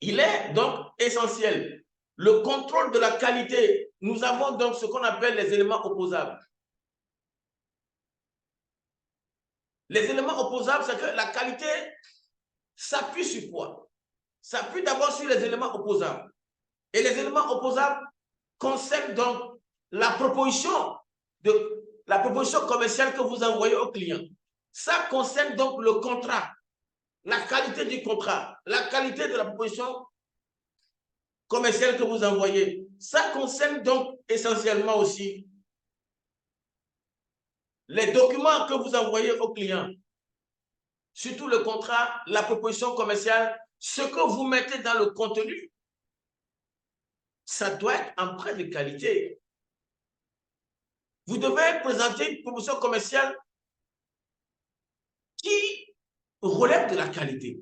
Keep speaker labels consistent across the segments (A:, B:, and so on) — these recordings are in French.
A: Il est donc essentiel. Le contrôle de la qualité. Nous avons donc ce qu'on appelle les éléments opposables. Les éléments opposables, c'est que la qualité s'appuie sur quoi? S'appuie d'abord sur les éléments opposables. Et les éléments opposables concernent donc la proposition commerciale que vous envoyez au client. Ça concerne donc le contrat, la qualité du contrat, la qualité de la proposition commerciale que vous envoyez. Ça concerne donc essentiellement aussi les documents que vous envoyez au client, surtout le contrat, la proposition commerciale, ce que vous mettez dans le contenu, ça doit être empreint de qualité. Vous devez présenter une proposition commerciale qui relève de la qualité,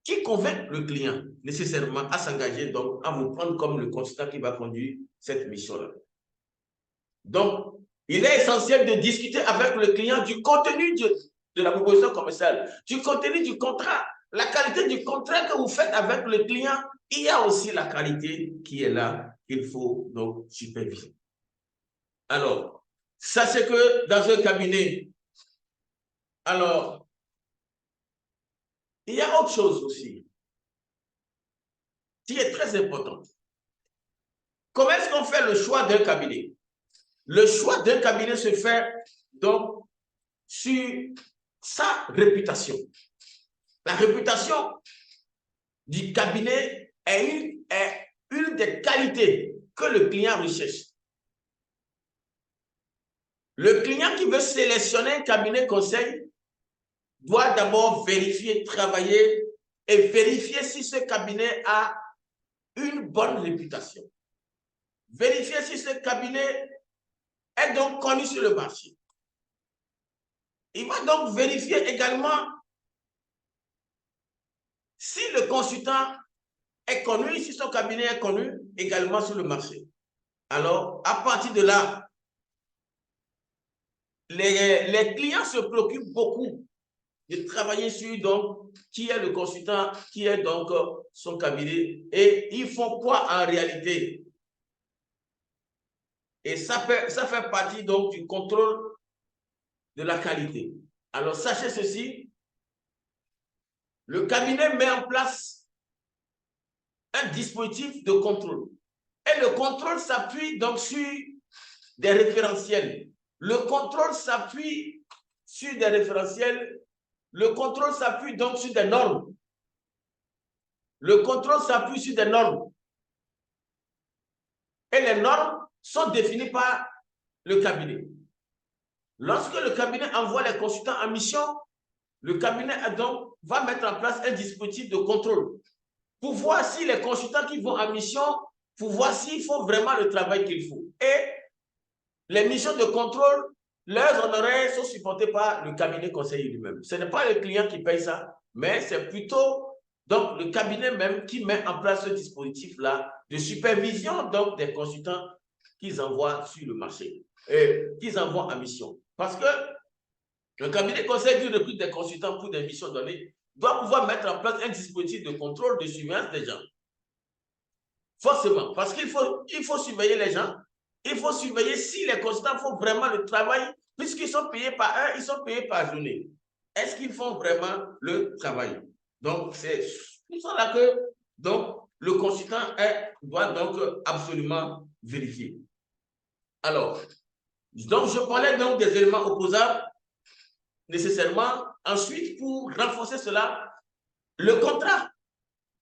A: qui convainc le client nécessairement à s'engager, donc à vous prendre comme le consultant qui va conduire cette mission-là. Donc, il est essentiel de discuter avec le client du contenu de la proposition commerciale, du contenu du contrat, la qualité du contrat que vous faites avec le client. Il y a aussi la qualité qui est là, qu'il faut donc superviser. Alors, ça c'est que dans un cabinet. Alors, il y a autre chose aussi qui est très importante. Comment est-ce qu'on fait le choix d'un cabinet? Le choix d'un cabinet se fait donc sur sa réputation. La réputation du cabinet est une des qualités que le client recherche. Le client qui veut sélectionner un cabinet conseil doit d'abord vérifier, travailler et vérifier si ce cabinet a une bonne réputation. Vérifier si ce cabinet est donc connu sur le marché. Il va donc vérifier également si le consultant est connu, si son cabinet est connu également sur le marché. Alors, à partir de là, les clients se préoccupent beaucoup de travailler sur donc qui est le consultant, qui est donc son cabinet et ils font quoi en réalité. Et ça fait partie donc du contrôle de la qualité. Alors, sachez ceci, le cabinet met en place un dispositif de contrôle. Et le contrôle s'appuie donc sur des référentiels. Le contrôle s'appuie sur des référentiels. Le contrôle s'appuie donc sur des normes. Le contrôle s'appuie sur des normes. Et les normes sont définies par le cabinet. Lorsque le cabinet envoie les consultants en mission, le cabinet donc va mettre en place un dispositif de contrôle pour voir si les consultants qui vont en mission, pour voir s'ils font vraiment le travail qu'il faut. Et les missions de contrôle, leurs honoraires sont supportés par le cabinet conseiller lui-même. Ce n'est pas le client qui paye ça, mais c'est plutôt donc le cabinet même qui met en place ce dispositif-là de supervision donc des consultants qu'ils envoient sur le marché et qu'ils envoient en mission. Parce que le cabinet conseil qui recrute des consultants pour des missions données doit pouvoir mettre en place un dispositif de contrôle, de surveillance des gens. Forcément, parce qu'il faut surveiller les gens, il faut surveiller si les consultants font vraiment le travail, puisqu'ils sont payés par heure, ils sont payés par journée. Est-ce qu'ils font vraiment le travail? Donc, c'est pour ça que donc, le consultant doit donc absolument vérifier. Alors, donc je parlais donc des éléments opposables nécessairement. Ensuite, pour renforcer cela, le contrat,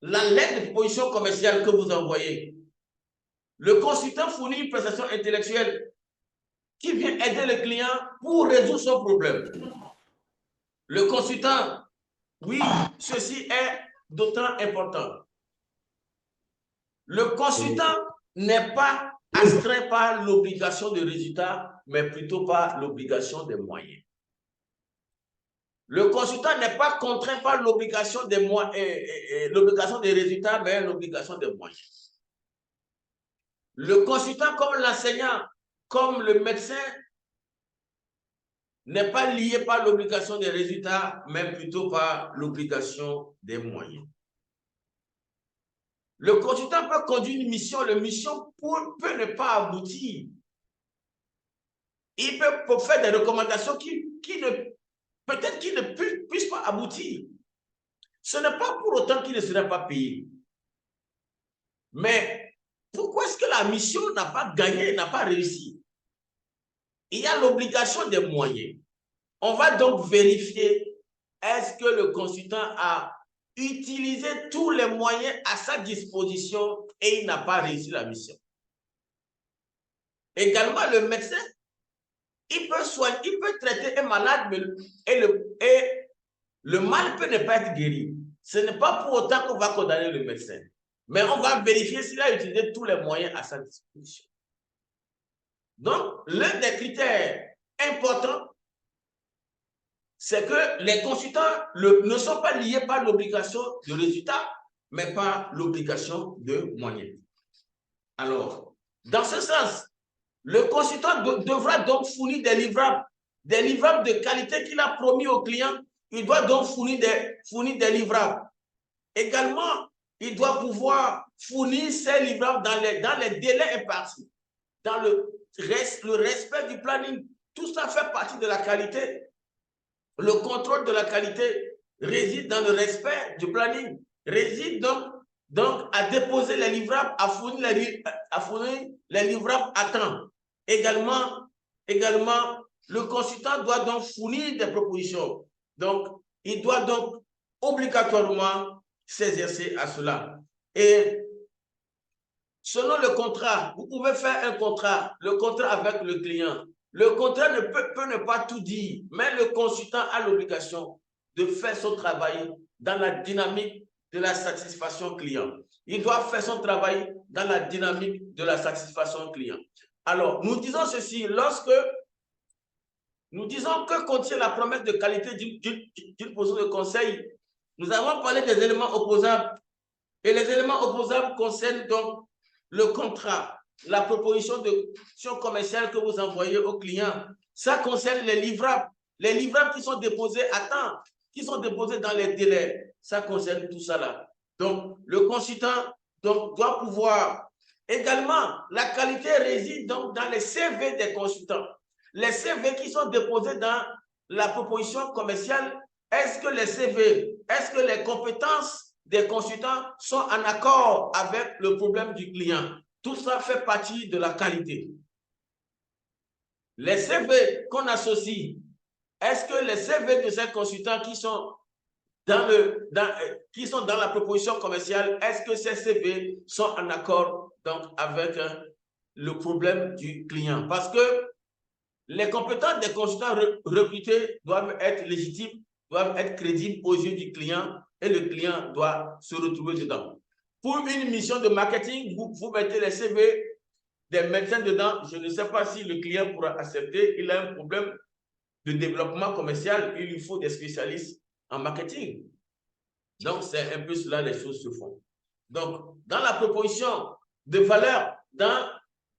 A: la lettre de proposition commerciale que vous envoyez, le consultant fournit une prestation intellectuelle qui vient aider le client pour résoudre son problème. Le consultant, oui, ceci est d'autant important. Le consultant n'est pas astreint par l'obligation de résultat, mais plutôt par l'obligation des moyens. Le consultant n'est pas contraint par l'obligation des résultats, mais l'obligation des moyens. Le consultant, comme l'enseignant, comme le médecin, n'est pas lié par l'obligation des résultats, mais plutôt par l'obligation des moyens. Le consultant peut conduire une mission, la mission peut ne pas aboutir. Il peut faire des recommandations qui peut-être qu'il ne puissent pas aboutir. Ce n'est pas pour autant qu'il ne sera pas payé. Mais pourquoi est-ce que la mission n'a pas gagné, n'a pas réussi? Il y a l'obligation des moyens. On va donc vérifier est-ce que le consultant a utilisé tous les moyens à sa disposition et il n'a pas réussi la mission. Également, le médecin, il peut soigner, il peut traiter un malade et le mal peut ne pas être guéri. Ce n'est pas pour autant qu'on va condamner le médecin. Mais on va vérifier s'il a utilisé tous les moyens à sa disposition. Donc, l'un des critères importants, c'est que les consultants ne sont pas liés par l'obligation de résultat, mais par l'obligation de moyens. Alors, dans ce sens, le consultant devra donc fournir des livrables de qualité qu'il a promis au client. Il doit donc fournir des livrables. Également, il doit pouvoir fournir ces livrables dans les délais impartis, dans le respect du planning. Tout ça fait partie de la qualité. Le contrôle de la qualité réside dans le respect du planning, réside donc à déposer les livrables, à fournir les livrables à temps. Également, le consultant doit donc fournir des propositions. Donc, il doit donc obligatoirement s'exercer à cela. Et selon le contrat, vous pouvez faire un contrat, le contrat avec le client. Le contrat peut ne pas tout dire, mais le consultant a l'obligation de faire son travail dans la dynamique de la satisfaction client. Il doit faire son travail dans la dynamique de la satisfaction client. Alors, nous disons ceci, lorsque nous disons que contient la promesse de qualité d'une position de conseil, nous avons parlé des éléments opposables. Et les éléments opposables concernent donc le contrat, la proposition de commerciale que vous envoyez au client. Ça concerne les livrables qui sont déposés à temps, qui sont déposés dans les délais. Ça concerne tout ça là. Donc, le consultant doit pouvoir. Également, la qualité réside donc dans les CV des consultants. Les CV qui sont déposés dans la proposition commerciale, est-ce que les CV, est-ce que les compétences des consultants sont en accord avec le problème du client? Tout ça fait partie de la qualité. Les CV qu'on associe, est-ce que les CV de ces consultants qui sont dans la proposition commerciale, est-ce que ces CV sont en accord donc, avec le problème du client? Parce que les compétences des consultants recrutés doivent être légitimes, doivent être crédibles aux yeux du client et le client doit se retrouver dedans. Pour une mission de marketing, vous mettez les CV des médecins dedans. Je ne sais pas si le client pourra accepter. Il a un problème de développement commercial. Il lui faut des spécialistes en marketing. Donc, c'est un peu cela les choses se font. Donc, dans la proposition de valeur, dans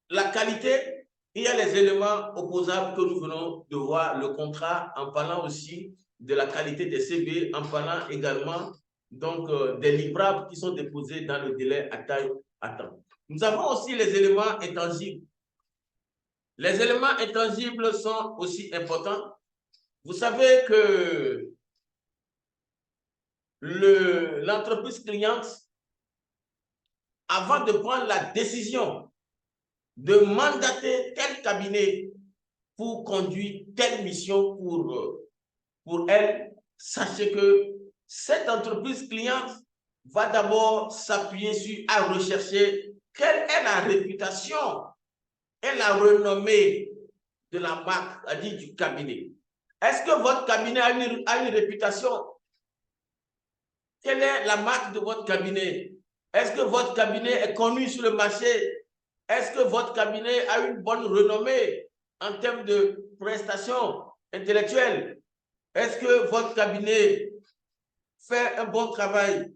A: la qualité, il y a les éléments opposables que nous venons de voir, le contrat, en parlant aussi de la qualité des CV, en parlant également donc, des livrables qui sont déposés dans le délai à temps. Nous avons aussi les éléments intangibles. Les éléments intangibles sont aussi importants. Vous savez que l'entreprise cliente, avant de prendre la décision de mandater tel cabinet pour conduire telle mission pour elle, sachez que cette entreprise cliente va d'abord s'appuyer à rechercher quelle est la réputation et la renommée de la marque, c'est-à-dire du cabinet. Est-ce que votre cabinet a une réputation? Quelle est la marque de votre cabinet? Est-ce que votre cabinet est connu sur le marché? Est-ce que votre cabinet a une bonne renommée en termes de prestations intellectuelles? Est-ce que votre cabinet fait un bon travail?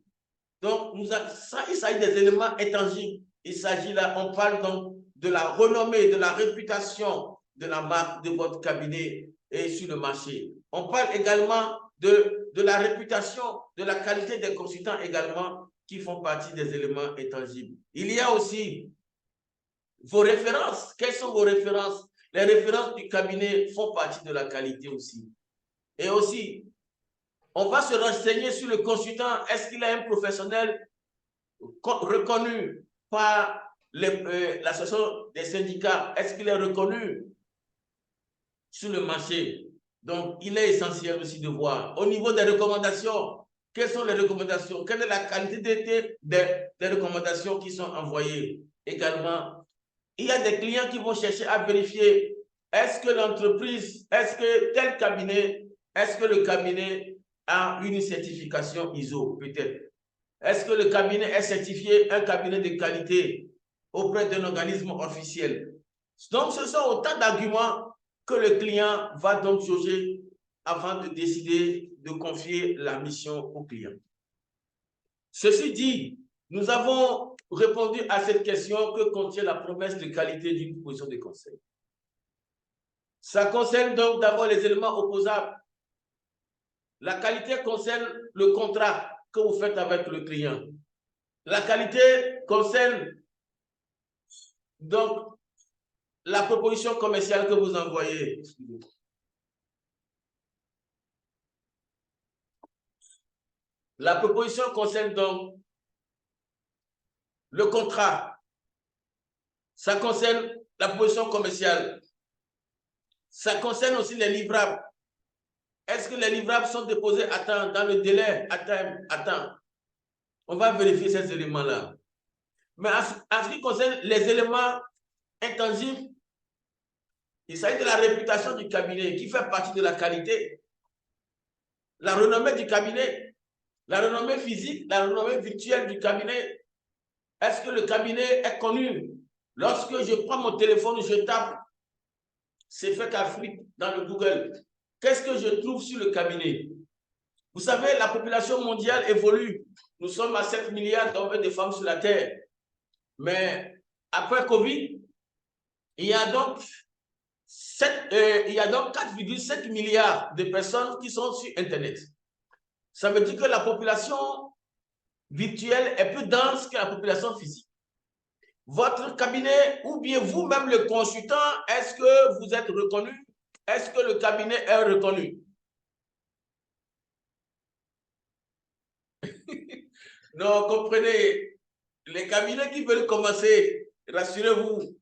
A: Donc, il s'agit des éléments intangibles. Il s'agit là, on parle donc de la renommée, de la réputation de la marque de votre cabinet et sur le marché. On parle également de la réputation, de la qualité des consultants également qui font partie des éléments intangibles. Il y a aussi vos références. Quelles sont vos références? Les références du cabinet font partie de la qualité aussi. Et aussi, on va se renseigner sur le consultant. Est-ce qu'il est un professionnel reconnu par l'association des syndicats? Est-ce qu'il est reconnu sur le marché? Donc, il est essentiel aussi de voir. Au niveau des recommandations, quelles sont les recommandations? Quelle est la qualité des recommandations qui sont envoyées? Également, il y a des clients qui vont chercher à vérifier est-ce que l'entreprise, est-ce que tel cabinet, est-ce que le cabinet a une certification ISO, peut-être? Est-ce que le cabinet est certifié un cabinet de qualité auprès d'un organisme officiel? Donc, ce sont autant d'arguments que le client va donc jauger avant de décider de confier la mission au client. Ceci dit, nous avons répondu à cette question que contient la promesse de qualité d'une proposition de conseil. Ça concerne donc d'abord les éléments opposables. La qualité concerne le contrat que vous faites avec le client. La qualité concerne donc la proposition commerciale que vous envoyez. La proposition concerne donc le contrat. Ça concerne la proposition commerciale. Ça concerne aussi les livrables. Est-ce que les livrables sont déposés à temps, dans le délai, à temps? On va vérifier ces éléments-là. Mais en ce qui concerne les éléments intangibles, il s'agit de la réputation du cabinet qui fait partie de la qualité. La renommée du cabinet, la renommée physique, la renommée virtuelle du cabinet. Est-ce que le cabinet est connu? Lorsque je prends mon téléphone, je tape c'est fait qu'Afrique dans le Google. Qu'est-ce que je trouve sur le cabinet? Vous savez, la population mondiale évolue. Nous sommes à 7 milliards d'hommes et de femmes sur la Terre. Mais après Covid, il y a donc 4,7 milliards de personnes qui sont sur Internet. Ça veut dire que la population virtuelle est plus dense que la population physique. Votre cabinet ou bien vous-même le consultant, est-ce que vous êtes reconnu? Est-ce que le cabinet est reconnu? Non, comprenez, les cabinets qui veulent commencer, rassurez-vous,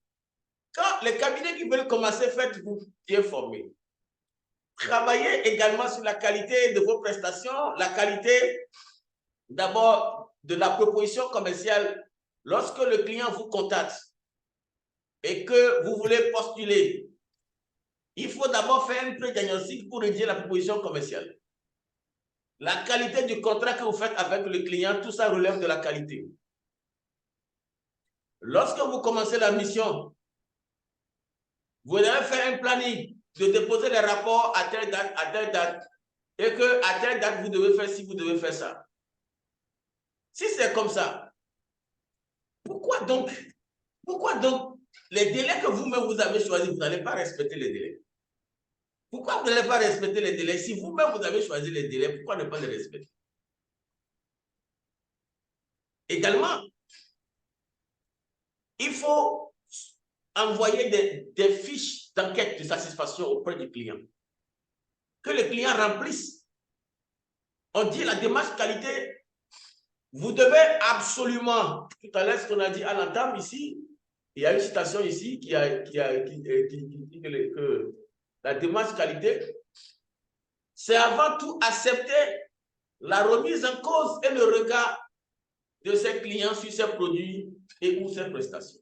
A: quand les cabinets qui veulent commencer, faites-vous bien former. Travaillez également sur la qualité de vos prestations, la qualité d'abord de la proposition commerciale. Lorsque le client vous contacte et que vous voulez postuler, il faut d'abord faire un pré-diagnostic pour rédiger la proposition commerciale. La qualité du contrat que vous faites avec le client, tout ça relève de la qualité. Lorsque vous commencez la mission, vous devez faire un planning de déposer les rapports à telle date, et qu'à telle date, vous devez faire ci, vous devez faire ça. Si c'est comme ça, pourquoi donc les délais que vous-même vous avez choisis, vous n'allez pas respecter les délais? Pourquoi vous n'allez pas respecter les délais? Si vous-même vous avez choisi les délais, pourquoi ne pas les respecter? Également, il faut envoyer des fiches d'enquête de satisfaction auprès du client. Que le client remplisse. On dit la démarche qualité. Vous devez absolument, tout à l'heure, ce qu'on a dit à l'entame ici, il y a une citation ici qui dit que la démarche qualité, c'est avant tout accepter la remise en cause et le regard de ses clients sur ses produits et ou ses prestations.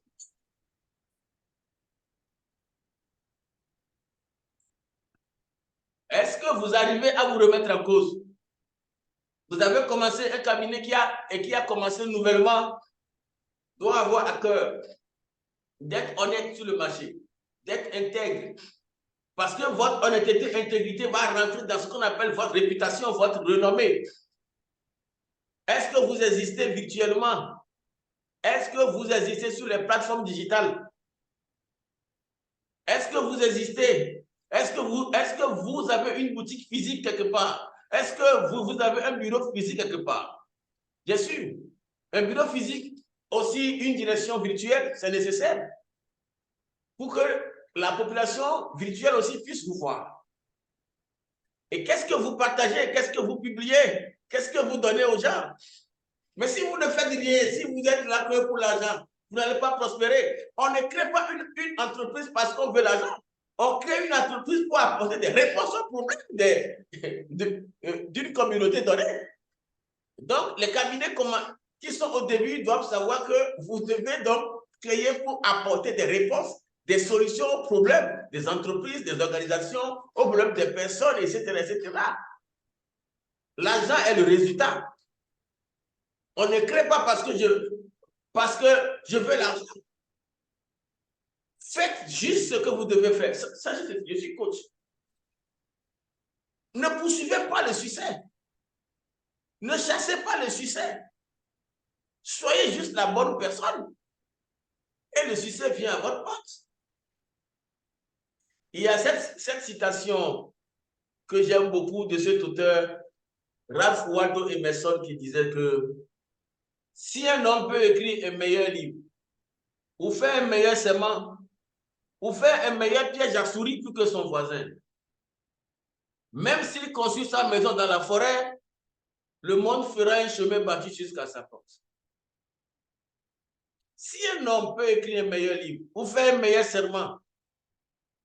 A: Est-ce que vous arrivez à vous remettre en cause? Vous avez commencé un cabinet qui a commencé nouvellement, doit avoir à cœur d'être honnête sur le marché, d'être intègre. Parce que votre honnêteté, intégrité va rentrer dans ce qu'on appelle votre réputation, votre renommée. Est-ce que vous existez virtuellement? Est-ce que vous existez sur les plateformes digitales? Est-ce que vous existez? Est-ce que vous avez une boutique physique quelque part? Est-ce que vous avez un bureau physique quelque part? Bien sûr. un bureau physique, aussi une direction virtuelle, c'est nécessaire pour que la population virtuelle aussi puisse vous voir. Et qu'est-ce que vous partagez, qu'est-ce que vous publiez, qu'est-ce que vous donnez aux gens? Mais si vous ne faites rien, si vous êtes là que pour l'argent, vous n'allez pas prospérer. On ne crée pas une entreprise parce qu'on veut l'argent. On crée une entreprise pour apporter des réponses aux problèmes d'une communauté donnée. Donc, les cabinets qui sont au début doivent savoir que vous devez donc créer pour apporter des réponses, des solutions aux problèmes des entreprises, des organisations, aux problèmes des personnes, etc., etc. L'argent est le résultat. On ne crée pas parce que je veux l'argent. Faites juste ce que vous devez faire. Je suis coach. Ne poursuivez pas le succès. Ne chassez pas le succès. Soyez juste la bonne personne. Et le succès vient à votre porte. Il y a cette citation que j'aime beaucoup de cet auteur, Ralph Waldo Emerson, qui disait que si un homme peut écrire un meilleur livre, ou faire un meilleur serment, ou faire un meilleur piège à souris plus que son voisin, même s'il construit sa maison dans la forêt, le monde fera un chemin battu jusqu'à sa porte. Si un homme peut écrire un meilleur livre, ou faire un meilleur serment,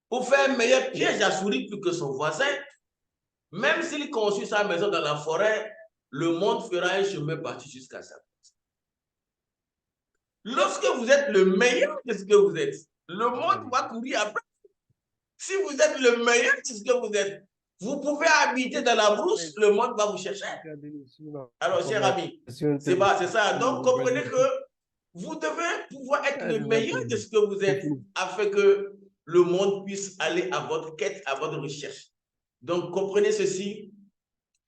A: ou faire un meilleur piège à souris plus que son voisin, même s'il construit sa maison dans la forêt, le monde fera un chemin battu jusqu'à sa porte. Lorsque vous êtes le meilleur de ce que vous êtes, le monde va courir après. Si vous êtes le meilleur de ce que vous êtes, vous pouvez habiter dans la brousse, le monde va vous chercher. Alors, cher ami, c'est ça. Donc, comprenez que vous devez pouvoir être le meilleur de ce que vous êtes afin que le monde puisse aller à votre quête, à votre recherche. Donc, comprenez ceci.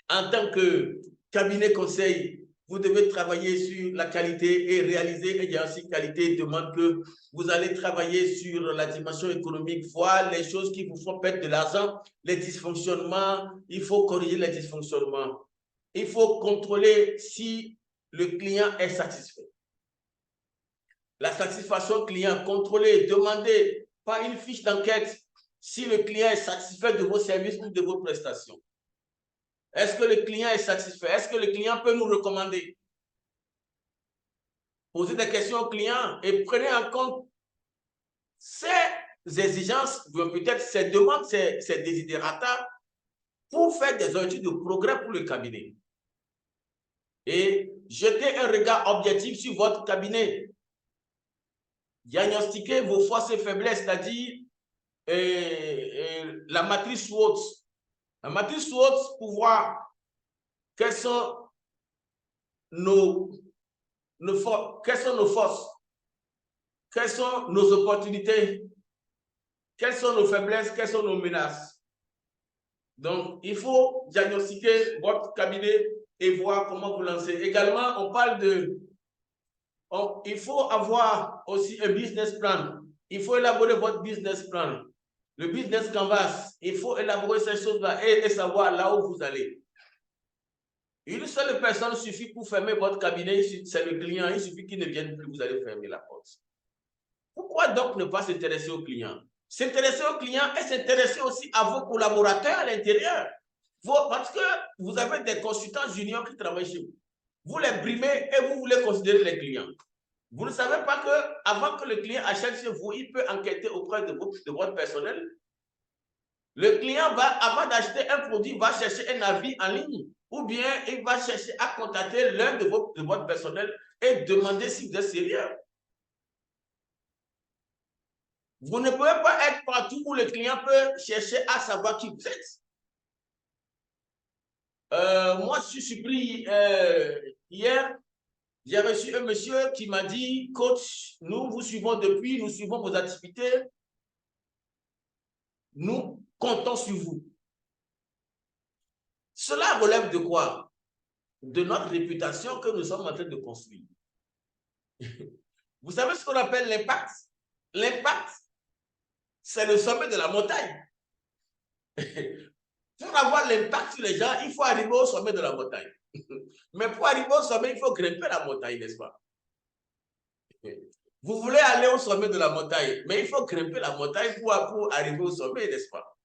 A: En tant que cabinet conseil, vous devez travailler sur la qualité et réaliser un diagnostic qualité demande que vous allez travailler sur la dimension économique, voir les choses qui vous font perdre de l'argent, les dysfonctionnements, il faut corriger les dysfonctionnements. Il faut contrôler si le client est satisfait. La satisfaction client, contrôler, demander par une fiche d'enquête si le client est satisfait de vos services ou de vos prestations. Est-ce que le client est satisfait? Est-ce que le client peut nous recommander? Posez des questions au client et prenez en compte ces exigences, peut-être ces demandes, ces desiderata pour faire des études de progrès pour le cabinet. Et jetez un regard objectif sur votre cabinet. Diagnostiquez vos forces et faiblesses, c'est-à-dire la matrice SWOT. La matrice SWOT pour voir quelles sont nos forces, quelles sont nos opportunités, quelles sont nos faiblesses, quelles sont nos menaces. Donc, il faut diagnostiquer votre cabinet et voir comment vous lancer. Également, on parle il faut avoir aussi un business plan. Il faut élaborer votre business plan. Le business canvas, il faut élaborer ces choses-là et savoir là où vous allez. Une seule personne suffit pour fermer votre cabinet, c'est le client. Il suffit qu'il ne vienne plus, vous allez fermer la porte. Pourquoi donc ne pas s'intéresser au client? S'intéresser au client et s'intéresser aussi à vos collaborateurs à l'intérieur. Parce que vous avez des consultants juniors qui travaillent chez vous. Vous les brimez et vous voulez considérer les clients. Vous ne savez pas qu'avant que le client achète chez vous, il peut enquêter auprès de votre personnel. Le client va, avant d'acheter un produit, va chercher un avis en ligne ou bien il va chercher à contacter l'un de votre personnel et demander si vous êtes sérieux. Vous ne pouvez pas être partout où le client peut chercher à savoir qui vous êtes. Moi, je suis surpris. Hier, j'ai reçu un monsieur qui m'a dit, coach, nous vous suivons depuis, nous suivons vos activités. Nous comptons sur vous. Cela relève de quoi? De notre réputation que nous sommes en train de construire. Vous savez ce qu'on appelle l'impact? L'impact, c'est le sommet de la montagne. Pour avoir l'impact sur les gens, il faut arriver au sommet de la montagne. Mais pour arriver au sommet, il faut grimper la montagne, n'est-ce pas? Vous voulez aller au sommet de la montagne, mais il faut grimper la montagne pour arriver au sommet, n'est-ce pas?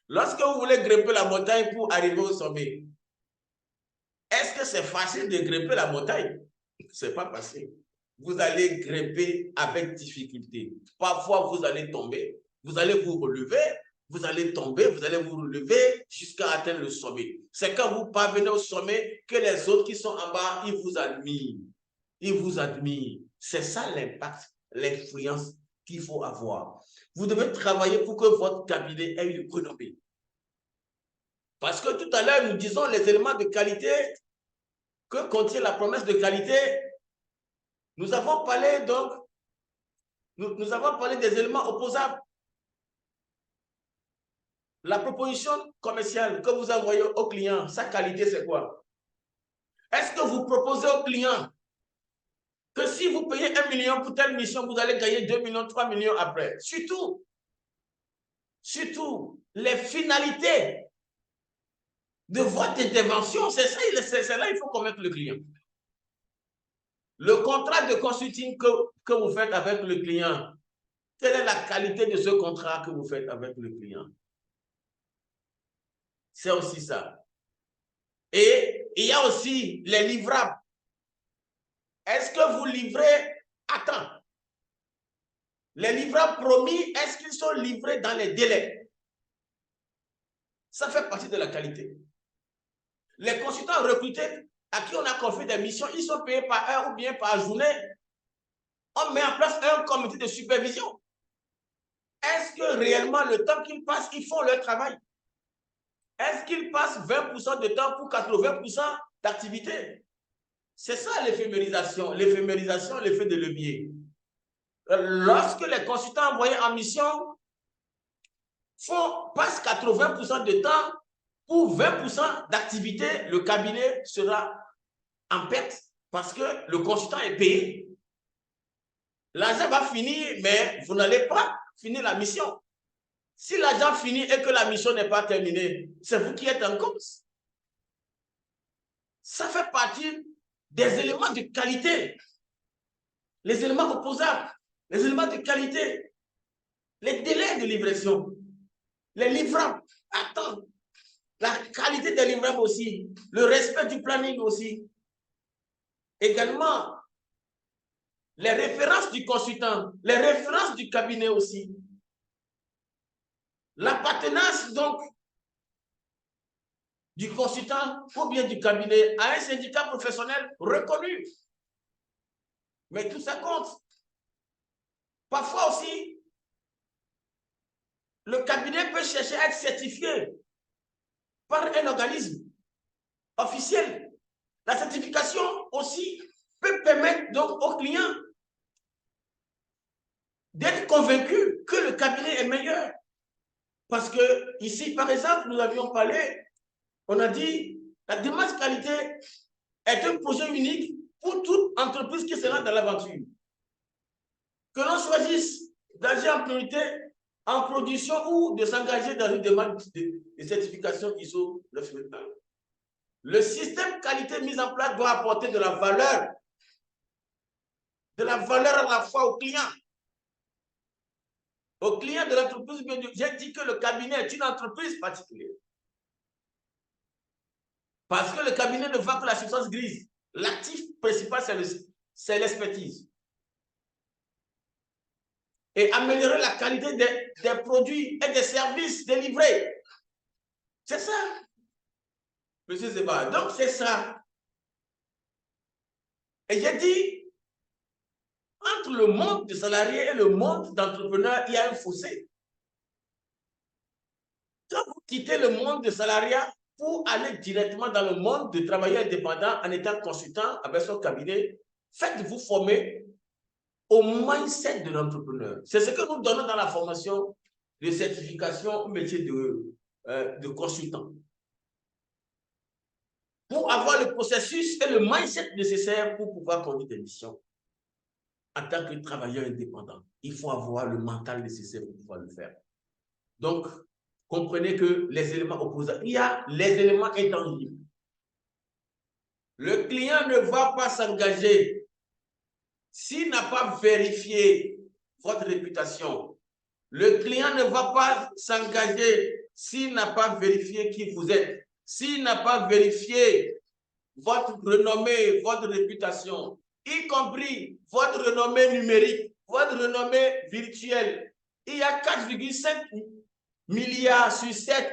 A: Lorsque vous voulez grimper la montagne pour arriver au sommet, est-ce que c'est facile de grimper la montagne? Ce n'est pas facile. Vous allez grimper avec difficulté. Parfois, vous allez tomber, vous allez vous relever, vous allez tomber, vous allez vous relever jusqu'à atteindre le sommet. C'est quand vous parvenez au sommet que les autres qui sont en bas, ils vous admirent. Ils vous admirent. C'est ça l'impact, l'influence qu'il faut avoir. Vous devez travailler pour que votre cabinet ait une renommée. Parce que tout à l'heure, nous disons les éléments de qualité que contient la promesse de qualité. Nous avons parlé donc, nous avons parlé des éléments opposables. La proposition commerciale que vous envoyez au client, sa qualité, c'est quoi? Est-ce que vous proposez au client que si vous payez 1 million pour telle mission, vous allez gagner 2 millions, 3 millions après? Surtout, les finalités de votre intervention, c'est là il faut convaincre le client. Le contrat de consulting que vous faites avec le client, quelle est la qualité de ce contrat que vous faites avec le client? C'est aussi ça. Et il y a aussi les livrables. Est-ce que vous livrez à temps? Les livrables promis, est-ce qu'ils sont livrés dans les délais? Ça fait partie de la qualité. Les consultants recrutés à qui on a confié des missions, ils sont payés par heure ou bien par journée. On met en place un comité de supervision. Est-ce que réellement le temps qu'ils passent, ils font leur travail? Est-ce qu'ils passent 20% de temps pour 80% d'activité? C'est ça l'éphémérisation. L'éphémérisation, l'effet de levier. Lorsque les consultants envoyés en mission passent 80% de temps pour 20% d'activité, le cabinet sera en perte parce que le consultant est payé. L'argent va finir, mais vous n'allez pas finir la mission. Si l'argent finit et que la mission n'est pas terminée, c'est vous qui êtes en cause. Ça fait partie des éléments de qualité. Les éléments opposables, les éléments de qualité, les délais de livraison, les livrables, attends, la qualité des livrables aussi, le respect du planning aussi. Également, les références du consultant, les références du cabinet aussi. L'appartenance donc du consultant ou bien du cabinet à un syndicat professionnel reconnu. Mais tout ça compte. Parfois aussi, le cabinet peut chercher à être certifié par un organisme officiel. La certification aussi peut permettre donc aux clients d'être convaincus que le cabinet est meilleur. Parce que ici, par exemple, nous avions parlé, on a dit, la démarche qualité est un projet unique pour toute entreprise qui sera dans l'aventure. Que l'on choisisse d'agir en priorité en production ou de s'engager dans une démarche de certification ISO 9001. Le système qualité mis en place doit apporter de la valeur à la fois aux clients. Aux clients de l'entreprise, j'ai dit que le cabinet est une entreprise particulière. Parce que le cabinet ne vend que la substance grise. L'actif principal, c'est l'expertise. Et améliorer la qualité des produits et des services délivrés. C'est ça. Monsieur Zeba. Donc, c'est ça. Et j'ai dit, entre le monde de salariés et le monde d'entrepreneurs, il y a un fossé. Quand vous quittez le monde de salariat pour aller directement dans le monde de travailleurs indépendants en étant consultant avec son cabinet, faites-vous former au mindset de l'entrepreneur. C'est ce que nous donnons dans la formation de certification au métier de consultant. Pour avoir le processus et le mindset nécessaire pour pouvoir conduire des missions en tant que travailleur indépendant. Il faut avoir le mental nécessaire pour pouvoir le faire. Donc, comprenez que les éléments opposés, il y a les éléments intangibles. Le client ne va pas s'engager s'il n'a pas vérifié votre réputation. Le client ne va pas s'engager s'il n'a pas vérifié qui vous êtes, s'il n'a pas vérifié votre renommée, votre réputation, y compris votre renommée numérique, votre renommée virtuelle. Il y a 4,5 milliards sur 7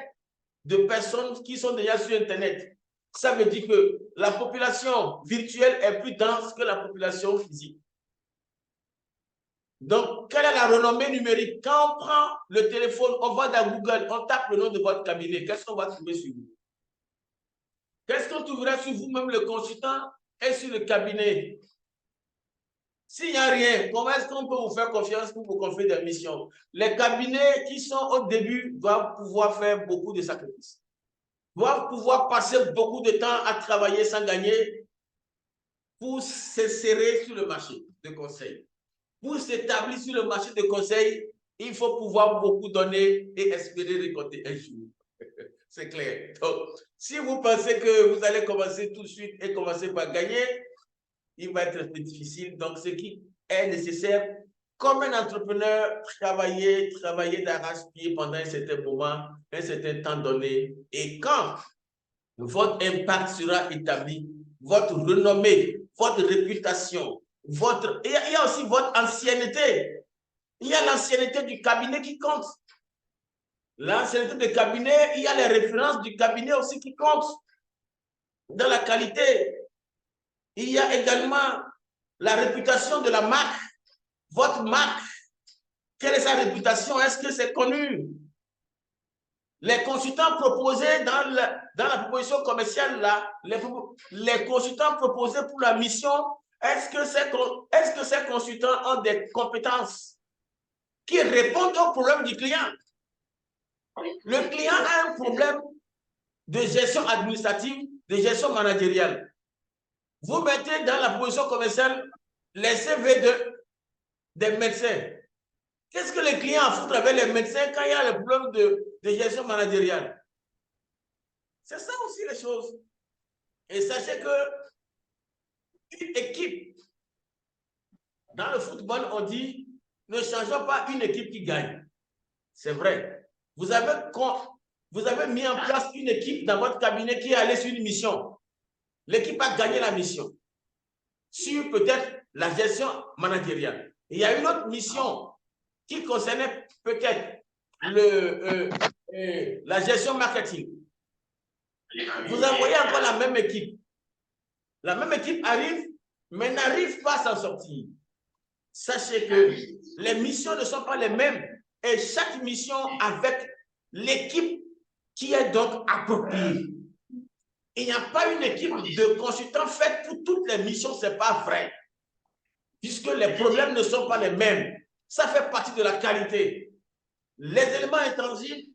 A: de personnes qui sont déjà sur Internet. Ça veut dire que la population virtuelle est plus dense que la population physique. Donc, quelle est la renommée numérique? Quand on prend le téléphone, on va dans Google, on tape le nom de votre cabinet, qu'est-ce qu'on va trouver sur vous? Qu'est-ce qu'on trouvera sur vous, même le consultant, et sur le cabinet? S'il n'y a rien, comment est-ce qu'on peut vous faire confiance pour vous confier des missions? Les cabinets qui sont au début doivent pouvoir faire beaucoup de sacrifices, doivent pouvoir passer beaucoup de temps à travailler sans gagner pour s'insérer sur le marché de conseil. Pour s'établir sur le marché de conseil, il faut pouvoir beaucoup donner et espérer récolter un jour. C'est clair. Donc, si vous pensez que vous allez commencer tout de suite et commencer par gagner, il va être un peu difficile. Donc, ce qui est nécessaire, comme un entrepreneur, travailler d'arrache-pied pendant un certain moment, un certain temps donné. Et quand votre impact sera établi, votre renommée, votre réputation, il y a aussi votre ancienneté. Il y a l'ancienneté du cabinet qui compte. L'ancienneté du cabinet, il y a les références du cabinet aussi qui comptent dans la qualité. Il y a également la réputation de la marque. Votre marque, quelle est sa réputation? Est-ce que c'est connu? Les consultants proposés dans la proposition commerciale, là, les consultants proposés pour la mission, est-ce que ces consultants ont des compétences qui répondent aux problèmes du client? Le client a un problème de gestion administrative, de gestion managériale. Vous mettez dans la proposition commerciale les CV des médecins. Qu'est-ce que les clients foutent avec les médecins quand il y a le problème de gestion managériale? C'est ça aussi les choses. Et sachez que une équipe, dans le football, on dit, ne changeons pas une équipe qui gagne. C'est vrai. Vous avez mis en place une équipe dans votre cabinet qui est allée sur une mission. L'équipe a gagné la mission sur peut-être la gestion managériale. Il y a une autre mission qui concernait peut-être la gestion marketing. Vous envoyez encore la même équipe. La même équipe arrive, mais n'arrive pas à s'en sortir. Sachez que les missions ne sont pas les mêmes et chaque mission avec l'équipe qui est donc appropriée. Il n'y a pas une équipe de consultants faite pour toutes les missions, ce n'est pas vrai. Puisque les problèmes ne sont pas les mêmes. Ça fait partie de la qualité. Les éléments intangibles,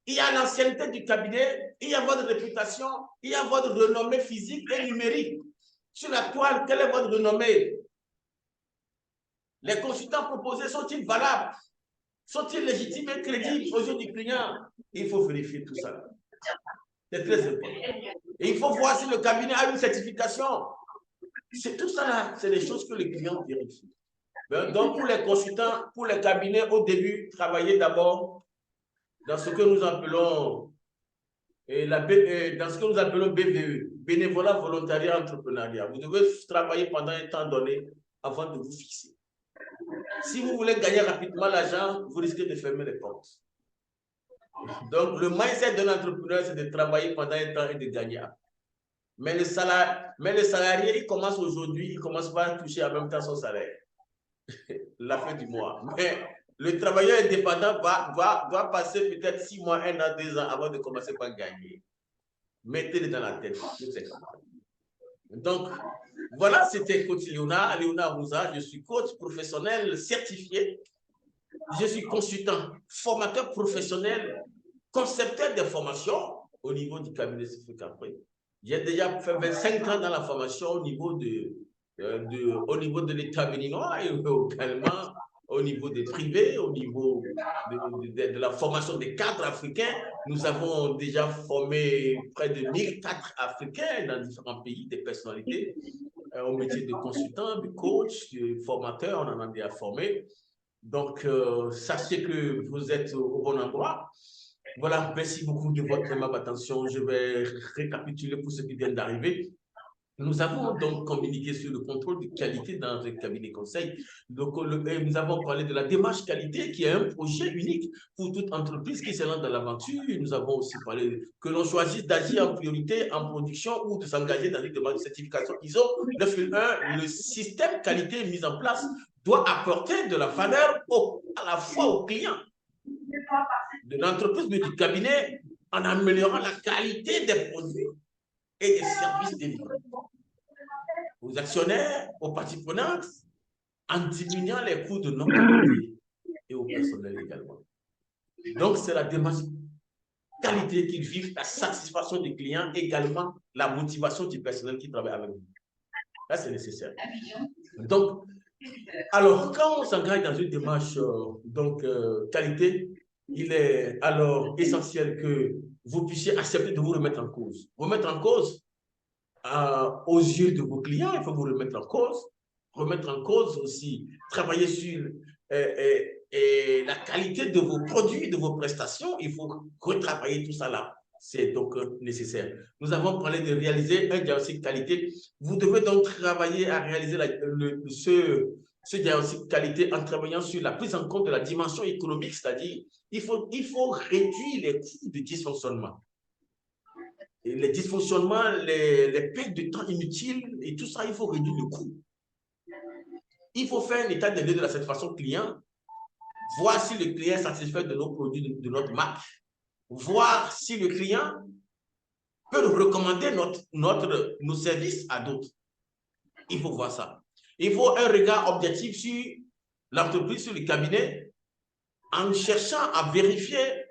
A: il y a l'ancienneté du cabinet, il y a votre réputation, il y a votre renommée physique et numérique. Sur la toile, quelle est votre renommée? Les consultants proposés sont-ils valables? Sont-ils légitimes et crédibles aux yeux du client? Il faut vérifier tout ça. C'est très important. Et il faut voir si le cabinet a une certification. C'est tout ça là, c'est des choses que les clients vérifient. Donc, pour les consultants, pour les cabinets, au début, travaillez d'abord dans ce que nous appelons BVE, bénévolat, volontariat, entrepreneuriat. Vous devez travailler pendant un temps donné avant de vous fixer. Si vous voulez gagner rapidement l'argent, vous risquez de fermer les portes. Donc, le mindset de l'entrepreneur, c'est de travailler pendant un temps et de gagner. Mais le salarié, il commence aujourd'hui, il commence pas à toucher en même temps son salaire. La fin du mois. Mais le travailleur indépendant va passer peut-être 6 mois, 1 an, 2 ans avant de commencer par gagner. Mettez-le dans la tête. Donc, voilà, c'était coach Léonard Mouza. Je suis coach professionnel certifié. Je suis consultant, formateur professionnel, concepteur de formation au niveau du cabinet Sifri Capri. J'ai déjà fait 25 ans dans la formation au niveau de l'État béninois et également au niveau des privés, au niveau de la formation des cadres africains. Nous avons déjà formé près de 1000 cadres africains dans différents pays, des personnalités au métier de consultant, de coach, de formateur, on en a déjà formé. Donc, sachez que vous êtes au bon endroit. Voilà, merci beaucoup de votre aimable attention. Je vais récapituler pour ceux qui viennent d'arriver. Nous avons donc communiqué sur le contrôle de qualité dans le cabinet conseil. Donc, nous avons parlé de la démarche qualité qui est un projet unique pour toute entreprise qui se lance dans l'aventure. Nous avons aussi parlé que l'on choisisse d'agir en priorité en production ou de s'engager dans une demande de certification ISO 9001. Le système qualité mis en place doit apporter de la valeur à la fois aux clients de l'entreprise, mais du cabinet en améliorant la qualité des produits et des services délivrés aux actionnaires, aux parties prenantes, en diminuant les coûts de notre côté et au personnel également. Donc, c'est la démarche qualité qui vise la satisfaction des clients, également la motivation du personnel qui travaille avec nous. Là, c'est nécessaire. Donc, alors, quand on s'engage dans une démarche qualité, il est alors essentiel que vous puissiez accepter de vous remettre en cause. Remettre en cause aux yeux de vos clients, il faut vous remettre en cause. Remettre en cause aussi, travailler sur la qualité de vos produits, de vos prestations. Il faut retravailler tout ça là. C'est donc nécessaire. Nous avons parlé de réaliser un diagnostic qualité. Vous devez donc travailler à réaliser ce diagnostic qualité en travaillant sur la prise en compte de la dimension économique, c'est-à-dire il faut réduire les coûts de dysfonctionnement. Et les dysfonctionnements, les pertes de temps inutiles et tout ça, il faut réduire le coût. Il faut faire un état des lieux de la satisfaction client, voir si le client est satisfait de nos produits, de notre marque, voir si le client peut nous recommander nos services à d'autres. Il faut voir ça. Il faut un regard objectif sur l'entreprise, sur le cabinet, en cherchant à vérifier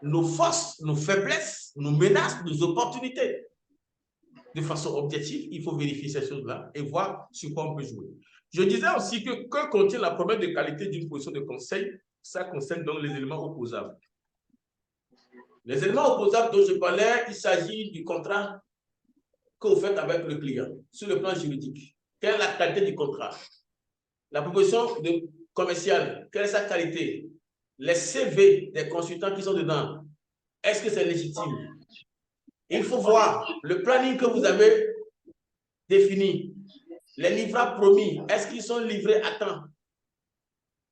A: nos forces, nos faiblesses, nos menaces, nos opportunités. De façon objective, il faut vérifier ces choses-là et voir sur quoi on peut jouer. Je disais aussi que contient la promesse de qualité d'une position de conseil, ça concerne donc les éléments opposables. Les éléments opposables dont je parlais, il s'agit du contrat que vous faites avec le client sur le plan juridique. Quelle est la qualité du contrat? La proposition commerciale, quelle est sa qualité? Les CV des consultants qui sont dedans, est-ce que c'est légitime? Il faut voir le planning que vous avez défini. Les livrables promis, est-ce qu'ils sont livrés à temps?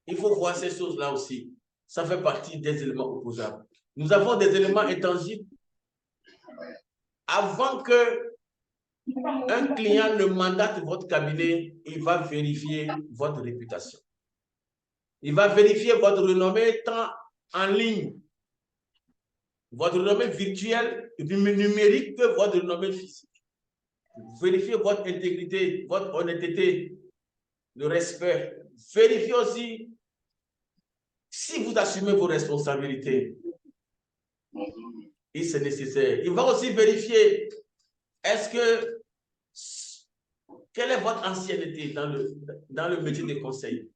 A: Il faut voir ces choses-là aussi. Ça fait partie des éléments opposables. Nous avons des éléments intangibles. Avant que un client ne mandate votre cabinet, il va vérifier votre réputation. Il va vérifier votre renommée tant en ligne, votre renommée virtuelle, numérique que votre renommée physique. Vérifiez votre intégrité, votre honnêteté, le respect. Vérifiez aussi si vous assumez vos responsabilités. Et c'est nécessaire. Il va aussi vérifier quelle est votre ancienneté dans le métier de conseil?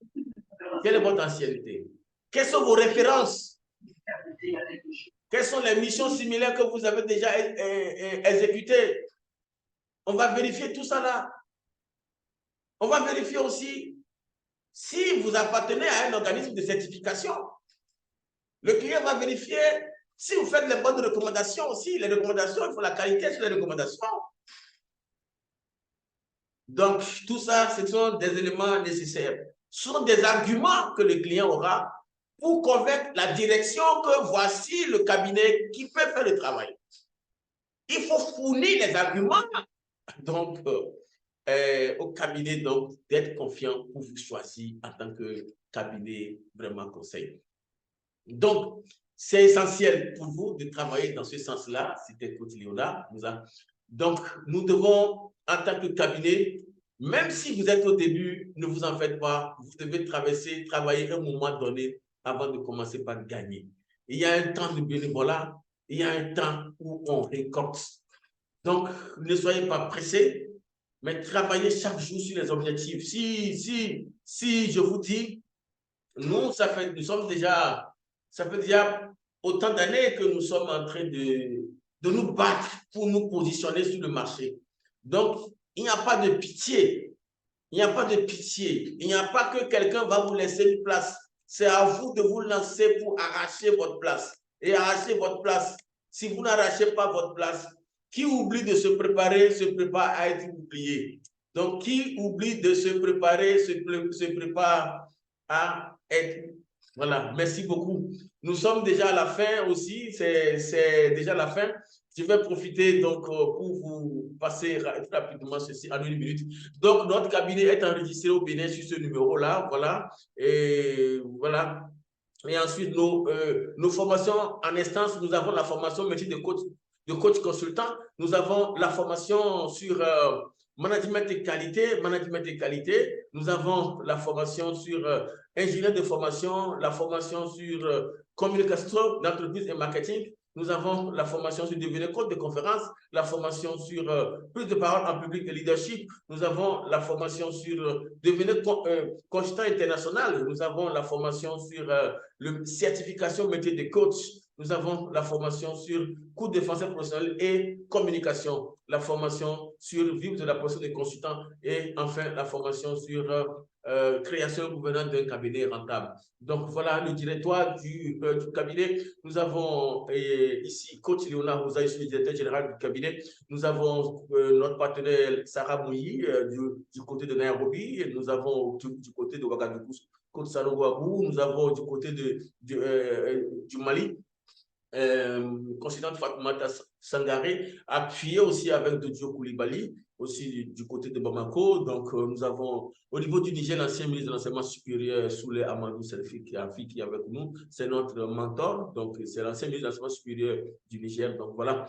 A: Quelle est votre ancienneté? Quelles sont vos références? Quelles sont les missions similaires que vous avez déjà exécutées? On va vérifier tout ça là. On va vérifier aussi si vous appartenez à un organisme de certification. Le client va vérifier si vous faites les bonnes recommandations aussi. Les recommandations, il faut la qualité sur les recommandations. Donc, tout ça, ce sont des éléments nécessaires. Ce sont des arguments que le client aura pour convaincre la direction que voici le cabinet qui peut faire le travail. Il faut fournir les arguments donc, au cabinet d'être confiant pour vous choisir en tant que cabinet vraiment conseil. Donc, c'est essentiel pour vous de travailler dans ce sens-là. C'était Coach Léonard. Donc, nous devons, en tant que cabinet, même si vous êtes au début, ne vous en faites pas. Vous devez travailler un moment donné avant de commencer par gagner. Il y a un temps de bénévolat, il y a un temps où on récolte. Donc, ne soyez pas pressés, mais travaillez chaque jour sur les objectifs. Si je vous dis nous, ça fait déjà autant d'années que nous sommes en train de nous battre pour nous positionner sur le marché. Donc, il n'y a pas de pitié. Il n'y a pas de pitié. Il n'y a pas que quelqu'un va vous laisser une place. C'est à vous de vous lancer pour arracher votre place. Et arracher votre place. Si vous n'arrachez pas votre place, qui oublie de se préparer se prépare à être oublié. Donc, qui oublie de se préparer se prépare à être. Voilà, merci beaucoup. Nous sommes déjà à la fin aussi, c'est déjà la fin. Je vais profiter donc pour vous passer rapidement ceci en une minute. Donc, notre cabinet est enregistré au Bénin sur ce numéro-là, voilà. Et voilà. Et ensuite, nos formations en instance, nous avons la formation métier de coach consultant. Nous avons la formation sur management et qualité. Nous avons la formation sur ingénieur de formation, la formation sur communication d'entreprise et marketing. Nous avons la formation sur devenir coach de conférence, la formation sur plus de paroles en public et leadership. Nous avons la formation sur devenir consultant international. Nous avons la formation sur le certification métier de coach. Nous avons la formation sur cours de français professionnel et communication, la formation sur vivre de la profession de consultant et enfin la formation sur création et gouvernance d'un cabinet rentable. Donc voilà le directoire du cabinet. Nous avons ici coach Léonard Rosa, ici le directeur général du cabinet. Nous avons notre partenaire Sarah Mouilly du côté de Nairobi. Nous avons du côté de Ouagadougou, côte Sanogo. Nous avons du côté du Mali consultante Fatoumata Sangaré, appuyé aussi avec Dodio Koulibaly, aussi du côté de Bamako. Donc, nous avons au niveau du Niger, l'ancien ministre de l'Enseignement supérieur, Souley Amadou Selfi, qui est avec nous. C'est notre mentor. Donc, c'est l'ancien ministre de l'Enseignement supérieur du Niger. Donc, voilà.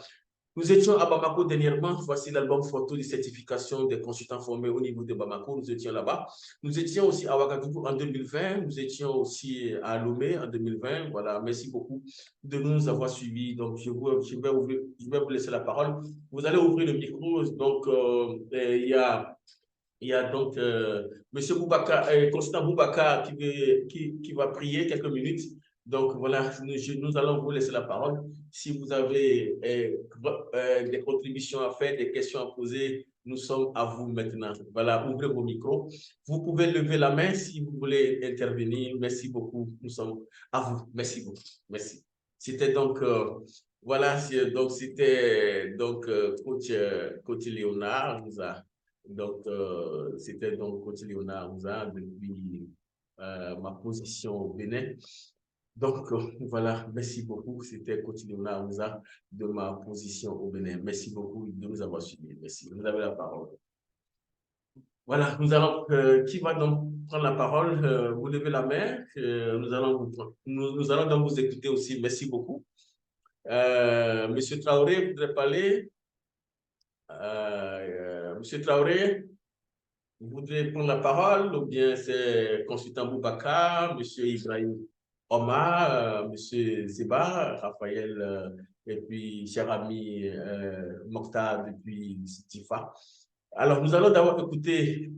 A: Nous étions à Bamako dernièrement. Voici l'album photo de certification des consultants formés au niveau de Bamako. Nous étions là-bas. Nous étions aussi à Ouagadougou en 2020. Nous étions aussi à Lomé en 2020. Voilà. Merci beaucoup de nous avoir suivis. Donc, je vais vous laisser la parole. Vous allez ouvrir le micro. Donc, il y a donc M. Boubacar, Constant Boubacar qui va prier quelques minutes. Donc voilà, nous allons vous laisser la parole. Si vous avez des contributions à faire, des questions à poser, nous sommes à vous maintenant. Voilà, ouvrez vos micros. Vous pouvez lever la main si vous voulez intervenir. Merci beaucoup. Nous sommes à vous. Merci beaucoup. Merci. C'était donc, voilà, c'était donc coach Léonard nous a donc, c'était donc coach Léonard Ouza depuis ma position au Bénin. Donc, voilà, merci beaucoup. C'était coach Léonard Ouza de ma position au Bénin. Merci beaucoup de nous avoir suivis. Merci. Vous avez la parole. Voilà, qui va donc prendre la parole? Vous levez la main. Nous allons donc vous écouter aussi. Merci beaucoup. Monsieur Traoré, vous voudrez parler? Monsieur Traoré? Vous voudrez prendre la parole ou bien c'est consultant Boubacar, M. Ibrahim Omar, M. Zeba, Raphaël, et puis cher ami Mokhtar depuis Tifa. Alors, nous allons d'abord écouter.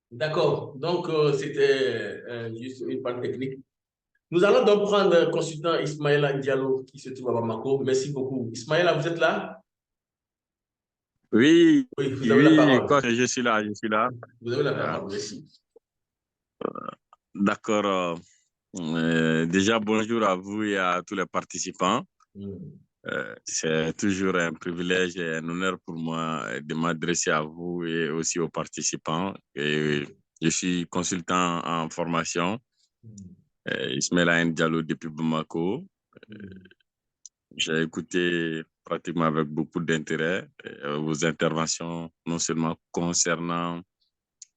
A: D'accord, donc c'était juste une panne technique. Nous allons donc prendre le consultant Ismaïla Diallo qui se trouve à Bamako. Merci beaucoup. Ismaïla, vous êtes là?
B: Oui,
A: Oui, vous avez la
B: oui,
A: parole.
B: je suis là, je suis là.
A: Vous avez la parole, merci.
B: D'accord. Déjà, bonjour à vous et à tous les participants. C'est toujours un privilège et un honneur pour moi de m'adresser à vous et aussi aux participants. Et je suis consultant en formation, Ismaïla Diallo depuis Bamako. J'ai écouté pratiquement avec beaucoup d'intérêt vos interventions, non seulement concernant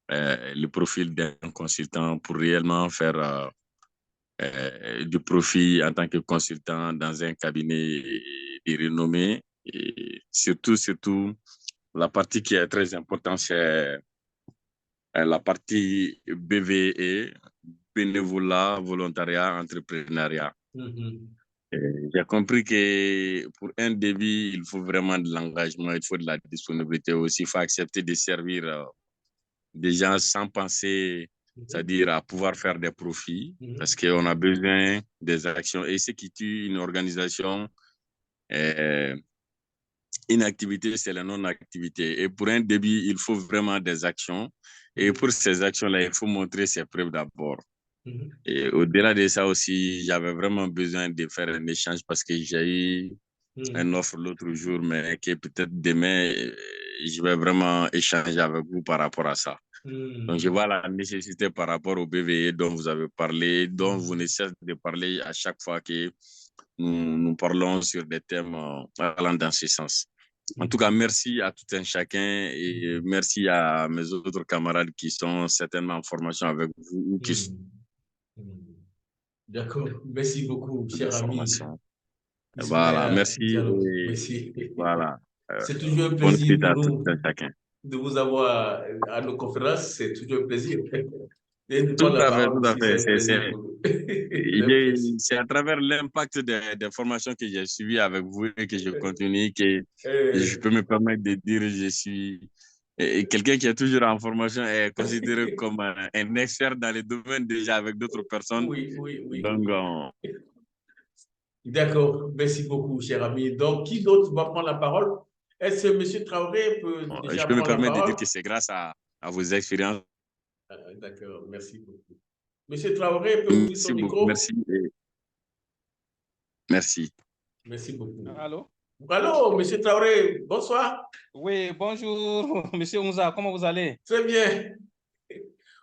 B: le profil d'un consultant pour réellement faire du profit en tant que consultant dans un cabinet de renommée. Et surtout, la partie qui est très importante, c'est la partie BVE, bénévolat, volontariat, entrepreneuriat. J'ai compris que pour un début, il faut vraiment de l'engagement, il faut de la disponibilité aussi. Il faut accepter de servir des gens sans penser, c'est-à-dire à pouvoir faire des profits, parce qu'on a besoin des actions. Et ce qui tue une organisation, une activité, c'est la non-activité. Et pour un début, il faut vraiment des actions. Et pour ces actions-là, il faut montrer ses preuves d'abord. Et au-delà de ça aussi, j'avais vraiment besoin de faire un échange parce que j'ai eu une offre l'autre jour, mais que peut-être demain, je vais vraiment échanger avec vous par rapport à ça. Donc, je vois la nécessité par rapport au BVE dont vous avez parlé, dont vous ne cessez de parler à chaque fois que nous parlons sur des thèmes allant dans ce sens. En tout cas, merci à tout un chacun et merci à mes autres camarades qui sont certainement en formation avec vous ou qui sont
A: D'accord, merci beaucoup,
B: de
A: cher ami.
B: formation. Voilà,
A: Ismaël
B: merci
A: Diallo.
B: et
A: Merci.
B: voilà.
A: C'est toujours un
B: Bonne
A: plaisir
B: suite
A: pour
B: à tout
A: nous
B: un chacun.
A: de vous avoir à nos conférences. C'est toujours un plaisir. Et de
B: Tout
A: prendre la
B: à fait,
A: parole
B: tout à
A: aussi,
B: fait.
A: c'est un plaisir pour nous.
B: C'est à travers l'impact des formations que j'ai suivies avec vous et que je continue que je peux me permettre de dire que je suis quelqu'un qui est toujours en formation est considéré comme un expert dans le domaine déjà avec d'autres personnes.
A: Oui, oui, oui.
B: Donc,
A: D'accord, merci beaucoup, cher ami. Donc, qui d'autre va prendre la parole? Est-ce que M. Traoré peut
B: je
A: déjà
B: peux me
A: prendre la
B: permettre de dire
A: parole?
B: que c'est grâce à vos expériences.
A: D'accord, merci beaucoup. M. Traoré peut ouvrir son
B: Merci beaucoup.
A: micro?
B: Merci.
A: Merci beaucoup.
C: Allô?
A: Allô, M. Traoré, bonsoir.
C: Oui, bonjour, Monsieur Moussa, comment vous allez?
A: Très bien.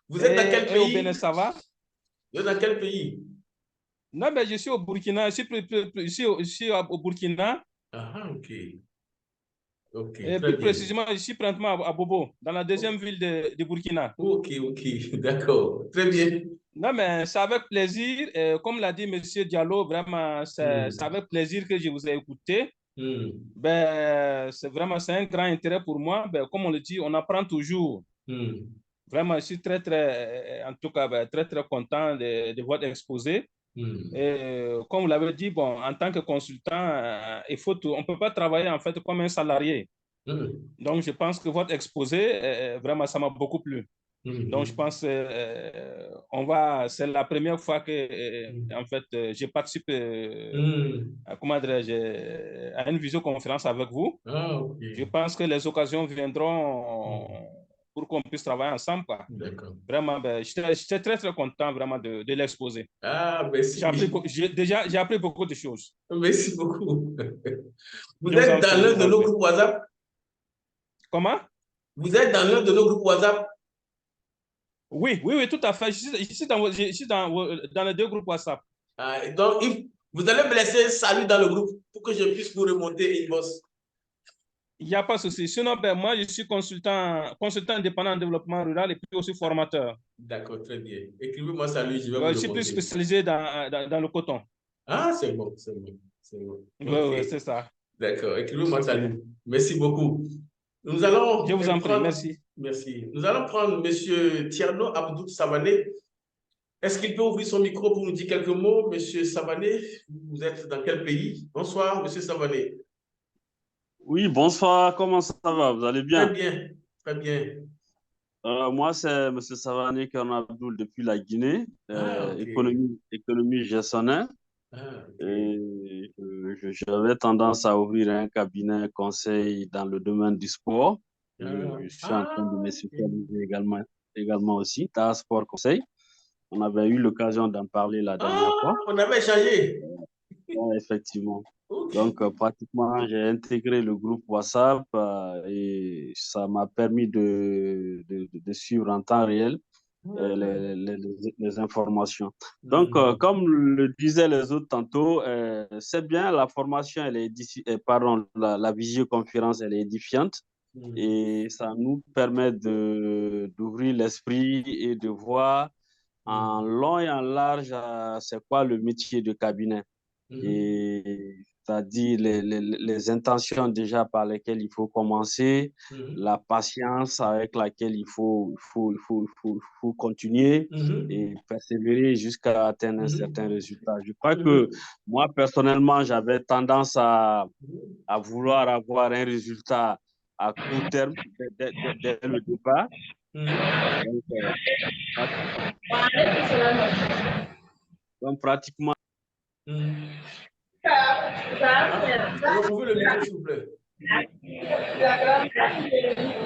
A: Vous êtes dans quel
C: Au Bénin,
A: pays?
C: ça va?
A: Vous êtes dans quel pays?
C: Non, mais je suis au Burkina, je suis au Burkina.
A: Ah, ok. Ok,
C: Et
A: très
C: plus
A: bien.
C: précisément, je suis présentement à Bobo, dans la deuxième ville de Burkina.
A: Ok, ok, d'accord. Très bien.
C: Non, mais c'est avec plaisir. Comme l'a dit Monsieur Diallo, vraiment, c'est avec plaisir que je vous ai écouté. Ben, c'est un grand intérêt pour moi. Ben, comme on le dit, on apprend toujours. Vraiment, je suis en tout cas, ben, très content de votre exposé. Et, comme vous l'avez dit, bon, en tant que consultant, on ne peut pas travailler en fait comme un salarié. Donc, je pense que votre exposé, vraiment, ça m'a beaucoup plu. Donc, je pense c'est la première fois que, en fait, je participe comment dirais-je, à une visioconférence avec vous.
A: Ah, ok.
C: Je pense que les occasions viendront pour qu'on puisse travailler ensemble, quoi.
A: D'accord.
C: Vraiment, ben, j'étais très content vraiment de l'exposer.
A: Ah, merci.
C: J'ai appris beaucoup de choses.
A: Merci beaucoup. Vous
C: Je vous
A: êtes
C: en
A: dans
C: prie, je
A: l'un
C: vous
A: de
C: en
A: nos
C: prie.
A: groupes WhatsApp?
C: Comment?
A: Vous êtes dans l'un de nos groupes WhatsApp?
C: Oui, tout à fait. Je suis dans les deux groupes WhatsApp.
A: Ah, donc, vous allez me laisser salut dans le groupe pour que je puisse vous remonter une bosse.
C: Il n'y a pas de souci. Sinon, ben, moi, je suis consultant indépendant en développement rural et puis aussi formateur.
A: D'accord, très bien. Écrivez-moi salut, je vais vous
C: Ouais, je suis plus
A: remonter.
C: spécialisé dans le coton.
A: Ah, c'est bon, c'est bon. C'est bon.
C: Oui,
A: Ok.
C: c'est ça.
A: D'accord, écrivez-moi
C: Ok.
A: salut. Merci beaucoup. Nous allons
C: Je vous en prie,
A: prendre.
C: merci.
A: Merci. Nous allons prendre M. Tierno Abdou Savané. Est-ce qu'il peut ouvrir son micro pour nous dire quelques mots, M. Savané? Vous êtes dans quel pays? Bonsoir, M. Savané.
D: Oui, bonsoir, comment ça va? Vous allez
A: Très
D: bien?
A: bien, très bien.
D: Moi, c'est M. Savané Abdoul depuis la Guinée,
A: Ah, ok.
D: économie gestionnaire.
A: Ah, ok.
D: Et j'avais tendance à ouvrir un cabinet conseil dans le domaine du sport. Je suis en train de me spécialiser également aussi, dans sport conseil. On avait eu l'occasion d'en parler la dernière fois.
A: On avait échangé.
D: Ouais, effectivement.
A: Ok.
D: Donc, pratiquement, j'ai intégré le groupe WhatsApp et ça m'a permis de suivre en temps réel les informations. Donc, comme le disaient les autres tantôt, c'est bien, la formation, pardon, la visioconférence, elle est édifiante et ça nous permet d'ouvrir l'esprit et de voir en long et en large c'est quoi le métier de cabinet. Et c'est-à-dire les intentions déjà par lesquelles il faut commencer, la patience avec laquelle il faut continuer et persévérer jusqu'à atteindre un certain résultat. Je crois que moi, personnellement, j'avais tendance à vouloir avoir un résultat à court terme dès le départ. Donc, pratiquement.
A: Retrouvez le micro, s'il vous plaît.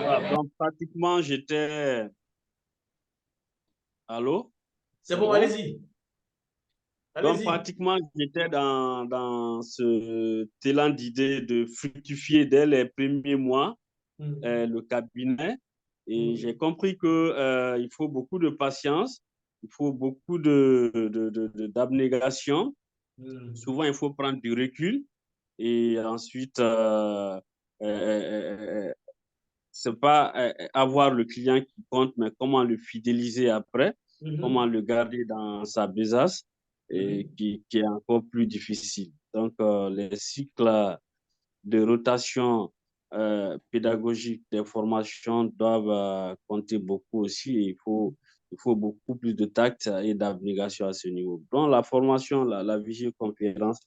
D: Voilà, donc, pratiquement, j'étais. Allô?
A: C'est bon, allez-y.
D: Donc, pratiquement, j'étais dans ce élan d'idée de fructifier dès les premiers mois le cabinet. Et j'ai compris qu'il faut beaucoup de patience, il faut beaucoup d'abnégation. Souvent, il faut prendre du recul. Et ensuite, c'est pas avoir le client qui compte, mais comment le fidéliser après, comment le garder dans sa besace, et qui est encore plus difficile. Donc, les cycles de rotation pédagogique des formations doivent compter beaucoup aussi. Et il faut beaucoup plus de tact et d'abnégation à ce niveau. Donc, la formation, la visioconférence,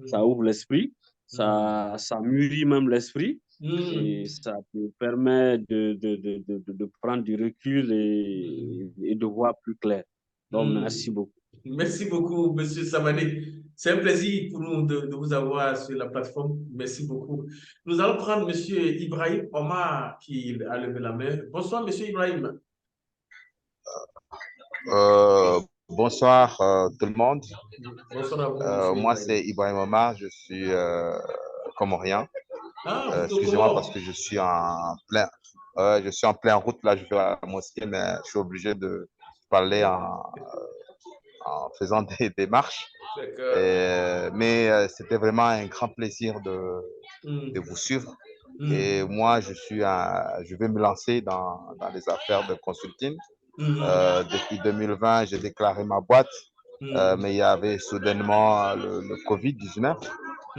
D: ça ouvre l'esprit, ça mûrit même l'esprit. Et ça te permet de prendre du recul et de voir plus clair. Donc, merci beaucoup.
A: Merci beaucoup, Monsieur Samané. C'est un plaisir pour nous de vous avoir sur la plateforme. Merci beaucoup. Nous allons prendre Monsieur Ibrahim Omar qui a levé la main. Bonsoir, Monsieur Ibrahim.
E: Bonsoir tout le monde.
A: Bonsoir à vous,
E: moi, c'est Ibrahim Omar, je suis comorien. Excusez-moi parce que je suis en plein route, là, je vais à la mosquée, mais je suis obligé de parler en faisant des démarches. Mais c'était vraiment un grand plaisir de vous suivre. Et moi, je vais me lancer dans les affaires de consulting. Depuis 2020, j'ai déclaré ma boîte, mais il y avait soudainement le Covid-19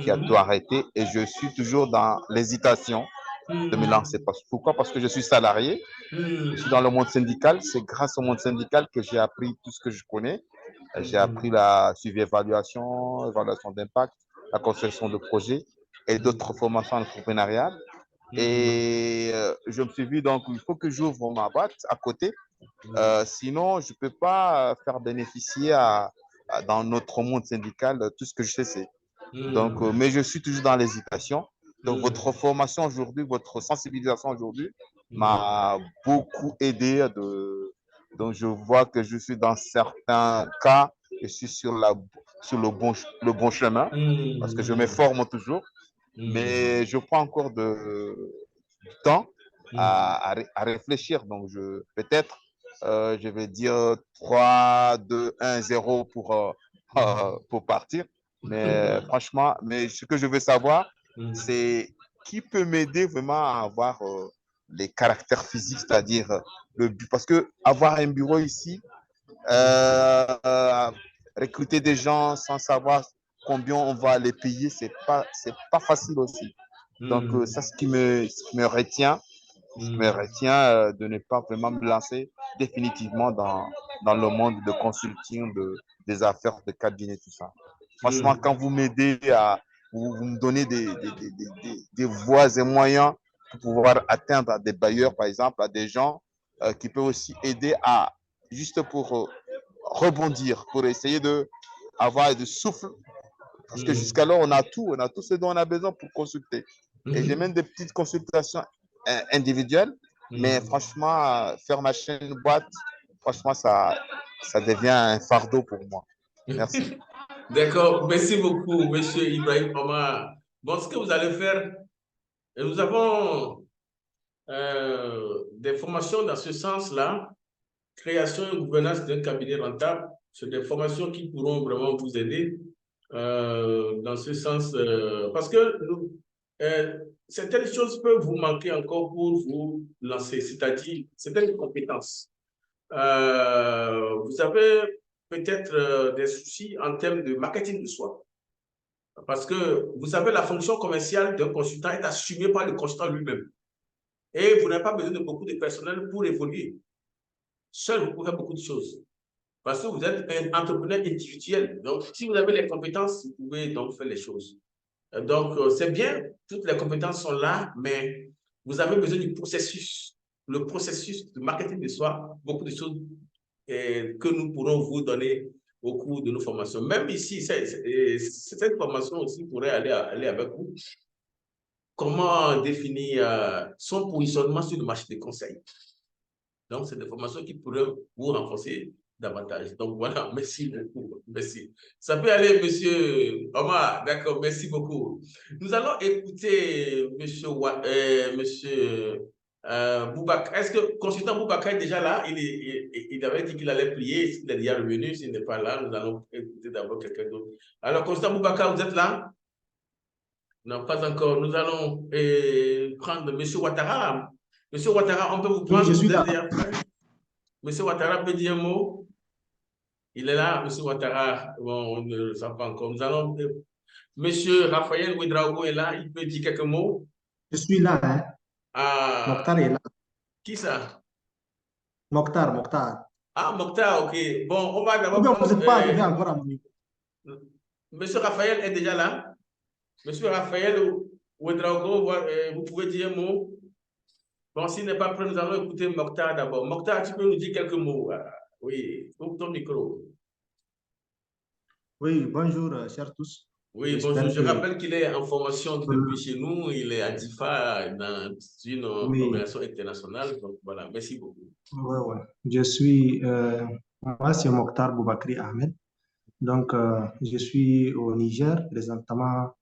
E: qui a tout arrêté et je suis toujours dans l'hésitation de me lancer. Pourquoi? Parce que je suis salarié, je suis dans le monde syndical. C'est grâce au monde syndical que j'ai appris tout ce que je connais. J'ai appris la suivi-évaluation, évaluation d'impact, la construction de projets et d'autres formations entrepreneuriales. Et je me suis dit, donc, il faut que j'ouvre ma boîte à côté. Sinon, je ne peux pas faire bénéficier dans notre monde syndical tout ce que je sais. Donc, mais je suis toujours dans l'hésitation. Donc, votre formation aujourd'hui, votre sensibilisation aujourd'hui m'a beaucoup aidé. Donc, je vois que je suis dans certains cas, je suis sur le bon chemin parce que je me forme toujours. Mais je prends encore du temps à réfléchir. Donc, peut-être, je vais dire 3, 2, 1, 0 pour partir. Mais franchement, ce que je veux savoir, c'est qui peut m'aider vraiment à avoir les caractères physiques, c'est-à-dire le but. Parce que avoir un bureau ici, recruter des gens sans savoir combien on va les payer, c'est pas facile aussi. Donc, ça, ce qui me retient, de ne pas vraiment me lancer définitivement dans le monde de consulting, des affaires de cabinet, tout ça. Franchement, quand vous m'aidez vous me donnez des voies et moyens pour pouvoir atteindre des bailleurs, par exemple, à des gens qui peuvent aussi aider juste pour rebondir, pour essayer d'avoir du souffle. Parce que jusqu'alors, on a tout ce dont on a besoin pour consulter. Et j'ai même des petites consultations individuelles, mais franchement, faire ma chaîne boîte, franchement, ça devient un fardeau pour moi. Merci.
A: D'accord, merci beaucoup, Monsieur Ibrahim Omar. Bon, ce que vous allez faire, nous avons des formations dans ce sens-là, création et gouvernance d'un cabinet rentable. C'est des formations qui pourront vraiment vous aider dans ce sens, parce que certaines choses peuvent vous manquer encore pour vous lancer, c'est-à-dire certaines compétences. Vous avez peut-être des soucis en termes de marketing de soi. Parce que, vous savez, la fonction commerciale d'un consultant est assumée par le consultant lui-même. Et vous n'avez pas besoin de beaucoup de personnel pour évoluer. Seul, vous pouvez faire beaucoup de choses. Parce que vous êtes un entrepreneur individuel. Donc, si vous avez les compétences, vous pouvez donc faire les choses. Donc, c'est bien, toutes les compétences sont là, mais vous avez besoin du processus. Le processus de marketing de soi, beaucoup de choses que nous pourrons vous donner au cours de nos formations. Même ici, cette formation aussi pourrait aller avec vous. Comment définir son positionnement sur le marché des conseils. Donc, c'est des formations qui pourraient vous renforcer davantage. Donc, voilà, merci beaucoup. Merci. Ça peut aller, monsieur Omar. D'accord, merci beaucoup. Nous allons écouter monsieur Boubacar. Est-ce que consultant Boubacar est déjà là? Il avait dit qu'il allait plier. S'il est déjà revenu, s'il n'est pas là, nous allons écouter d'abord quelqu'un d'autre. Alors, consultant Boubacar, vous êtes là? Non, pas encore. Nous allons prendre monsieur Ouattara. Monsieur Ouattara, on peut vous prendre?
F: Oui, je suis là.
A: Monsieur Ouattara peut dire un mot? Il est là, monsieur Ouattara. Bon, on ne le sait pas encore. Nous allons... Monsieur Raphaël Ouedraogo est là. Il peut dire quelques mots?
F: Je suis là, hein.
A: Ah,
F: Mokhtar est là.
A: qui ça?
F: Mokhtar.
A: Ah, Mokhtar, ok. Bon, on va d'abord...
F: Vous n'êtes pas arrivé encore à mon niveau.
A: Monsieur Raphaël est déjà là. Monsieur Raphaël Ouedraogo, vous pouvez dire un mot? Bon, s'il n'est pas prêt, nous allons écouter Mokhtar d'abord. Mokhtar, tu peux nous dire quelques mots? Oui, ouvre ton micro.
F: Oui, bonjour, chers tous.
A: Oui, bonjour. Je rappelle qu'il est en formation depuis chez nous. Il est à DIFA dans une organisation internationale. Donc, voilà, merci beaucoup.
F: Oui. Je suis, moi, c'est Mokhtar Boubakri Ahmed. Donc, je suis au Niger, présentement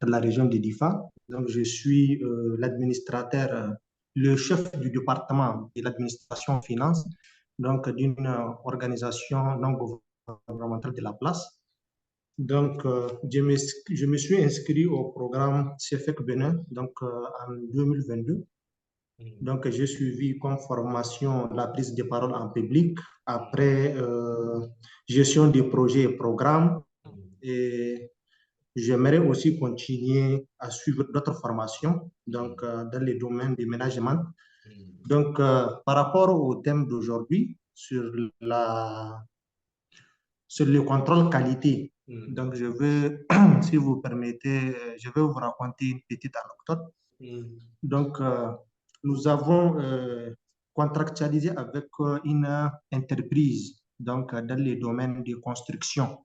F: dans la région de DIFA. Donc, je suis l'administrateur, le chef du département de l'administration finance, donc d'une organisation non gouvernementale de la place. Donc, je me suis inscrit au programme CFEC Benin donc, en 2022. Donc, j'ai suivi comme formation la prise de parole en public, après gestion des projets et programmes. Et j'aimerais aussi continuer à suivre d'autres formations donc, dans les domaines du management. Donc, par rapport au thème d'aujourd'hui, sur le contrôle qualité, donc je vais, si vous permettez, je vais vous raconter une petite anecdote. Donc, nous avons contractualisé avec une entreprise donc, dans les domaines de construction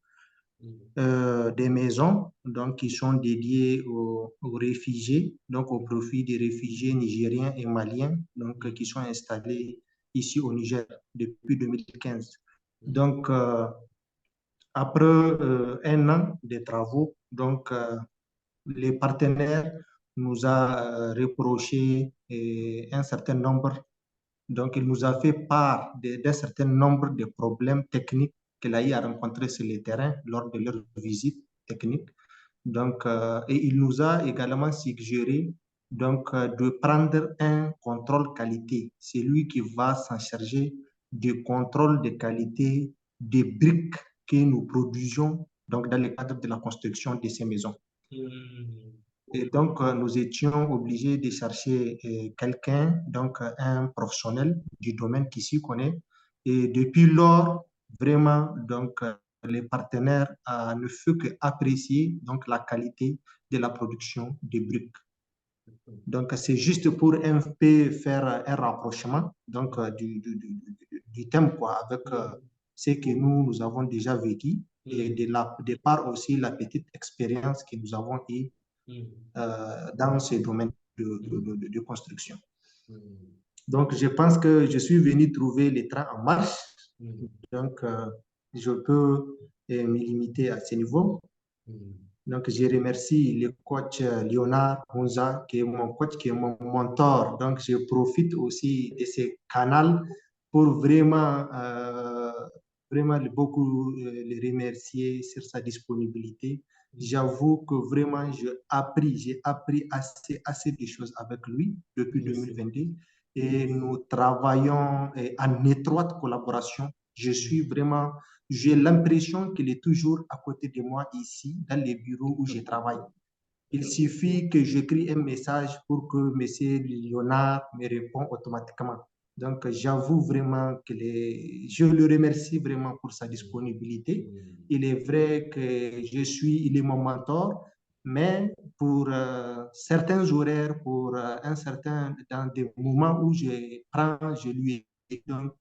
F: des maisons donc, qui sont dédiées aux réfugiés, donc au profit des réfugiés nigériens et maliens donc, qui sont installés ici au Niger depuis 2015. Donc, après un an de travaux, donc, les partenaires nous a reproché un certain nombre, donc il nous a fait part d'un certain nombre de problèmes techniques qu'il a eu à rencontrer sur le terrain lors de leur visite technique. Donc, et il nous a également suggéré donc, de prendre un contrôle qualité. C'est lui qui va s'en charger du contrôle de qualité des briques que nous produisions donc, dans le cadre de la construction de ces maisons. Et donc, nous étions obligés de chercher quelqu'un, donc un professionnel du domaine qui s'y connaît. Et depuis lors, vraiment, donc, les partenaires ne font qu'apprécier donc, la qualité de la production des briques. Donc, c'est juste pour un peu faire un rapprochement donc, du thème quoi, avec ce que nous avons déjà vécu et de part aussi la petite expérience que nous avons eue dans ce domaine de construction. Donc, je pense que je suis venu trouver les trains en marche. Donc, je peux me limiter à ce niveau. Donc, je remercie le coach Léonard Honza, qui est mon coach, qui est mon mentor. Donc, je profite aussi de ce canal pour vraiment beaucoup le remercier sur sa disponibilité. J'avoue que vraiment, j'ai appris assez de choses avec lui depuis 2022 et nous travaillons en étroite collaboration. Je suis vraiment j'ai l'impression qu'il est toujours à côté de moi ici, dans les bureaux où je travaille. Il suffit que j'écris un message pour que M. Léonard me réponde automatiquement. Donc, j'avoue vraiment que je le remercie vraiment pour sa disponibilité. Il est vrai que il est mon mentor, mais pour certains horaires, dans des moments où je lui ai. Donc,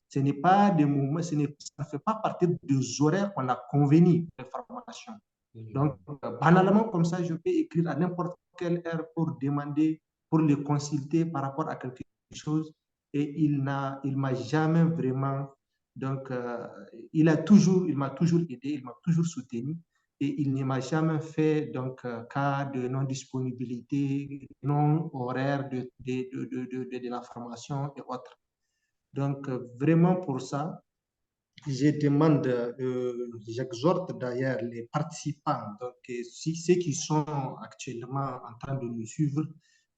F: ce n'est pas des moments, ça ne fait pas partie des horaires qu'on a convenus de formation. Donc, banalement, comme ça, je peux écrire à n'importe quelle heure pour demander, pour le consulter par rapport à quelque chose. Et il m'a jamais vraiment, donc, il m'a toujours aidé, il m'a toujours soutenu. Et il ne m'a jamais fait, donc, cas de non-disponibilité, non-horaire de la formation et autres. Donc, vraiment pour ça, j'exhorte d'ailleurs les participants, donc ceux qui sont actuellement en train de nous suivre,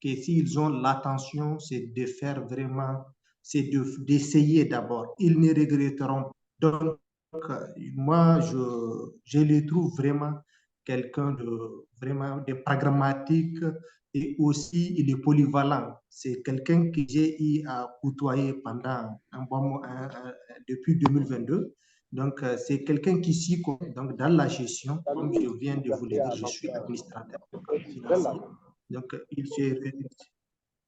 F: que s'ils ont l'attention, c'est de faire vraiment, c'est d'essayer d'abord. Ils ne regretteront pas. Donc, moi, je le trouve vraiment quelqu'un de pragmatique et aussi il est polyvalent. C'est quelqu'un que j'ai eu à côtoyer pendant un bon moment, depuis 2022. Donc, c'est quelqu'un qui s'y connaît. Donc, dans la gestion, comme je viens de vous le dire, je suis administrateur financier. Donc,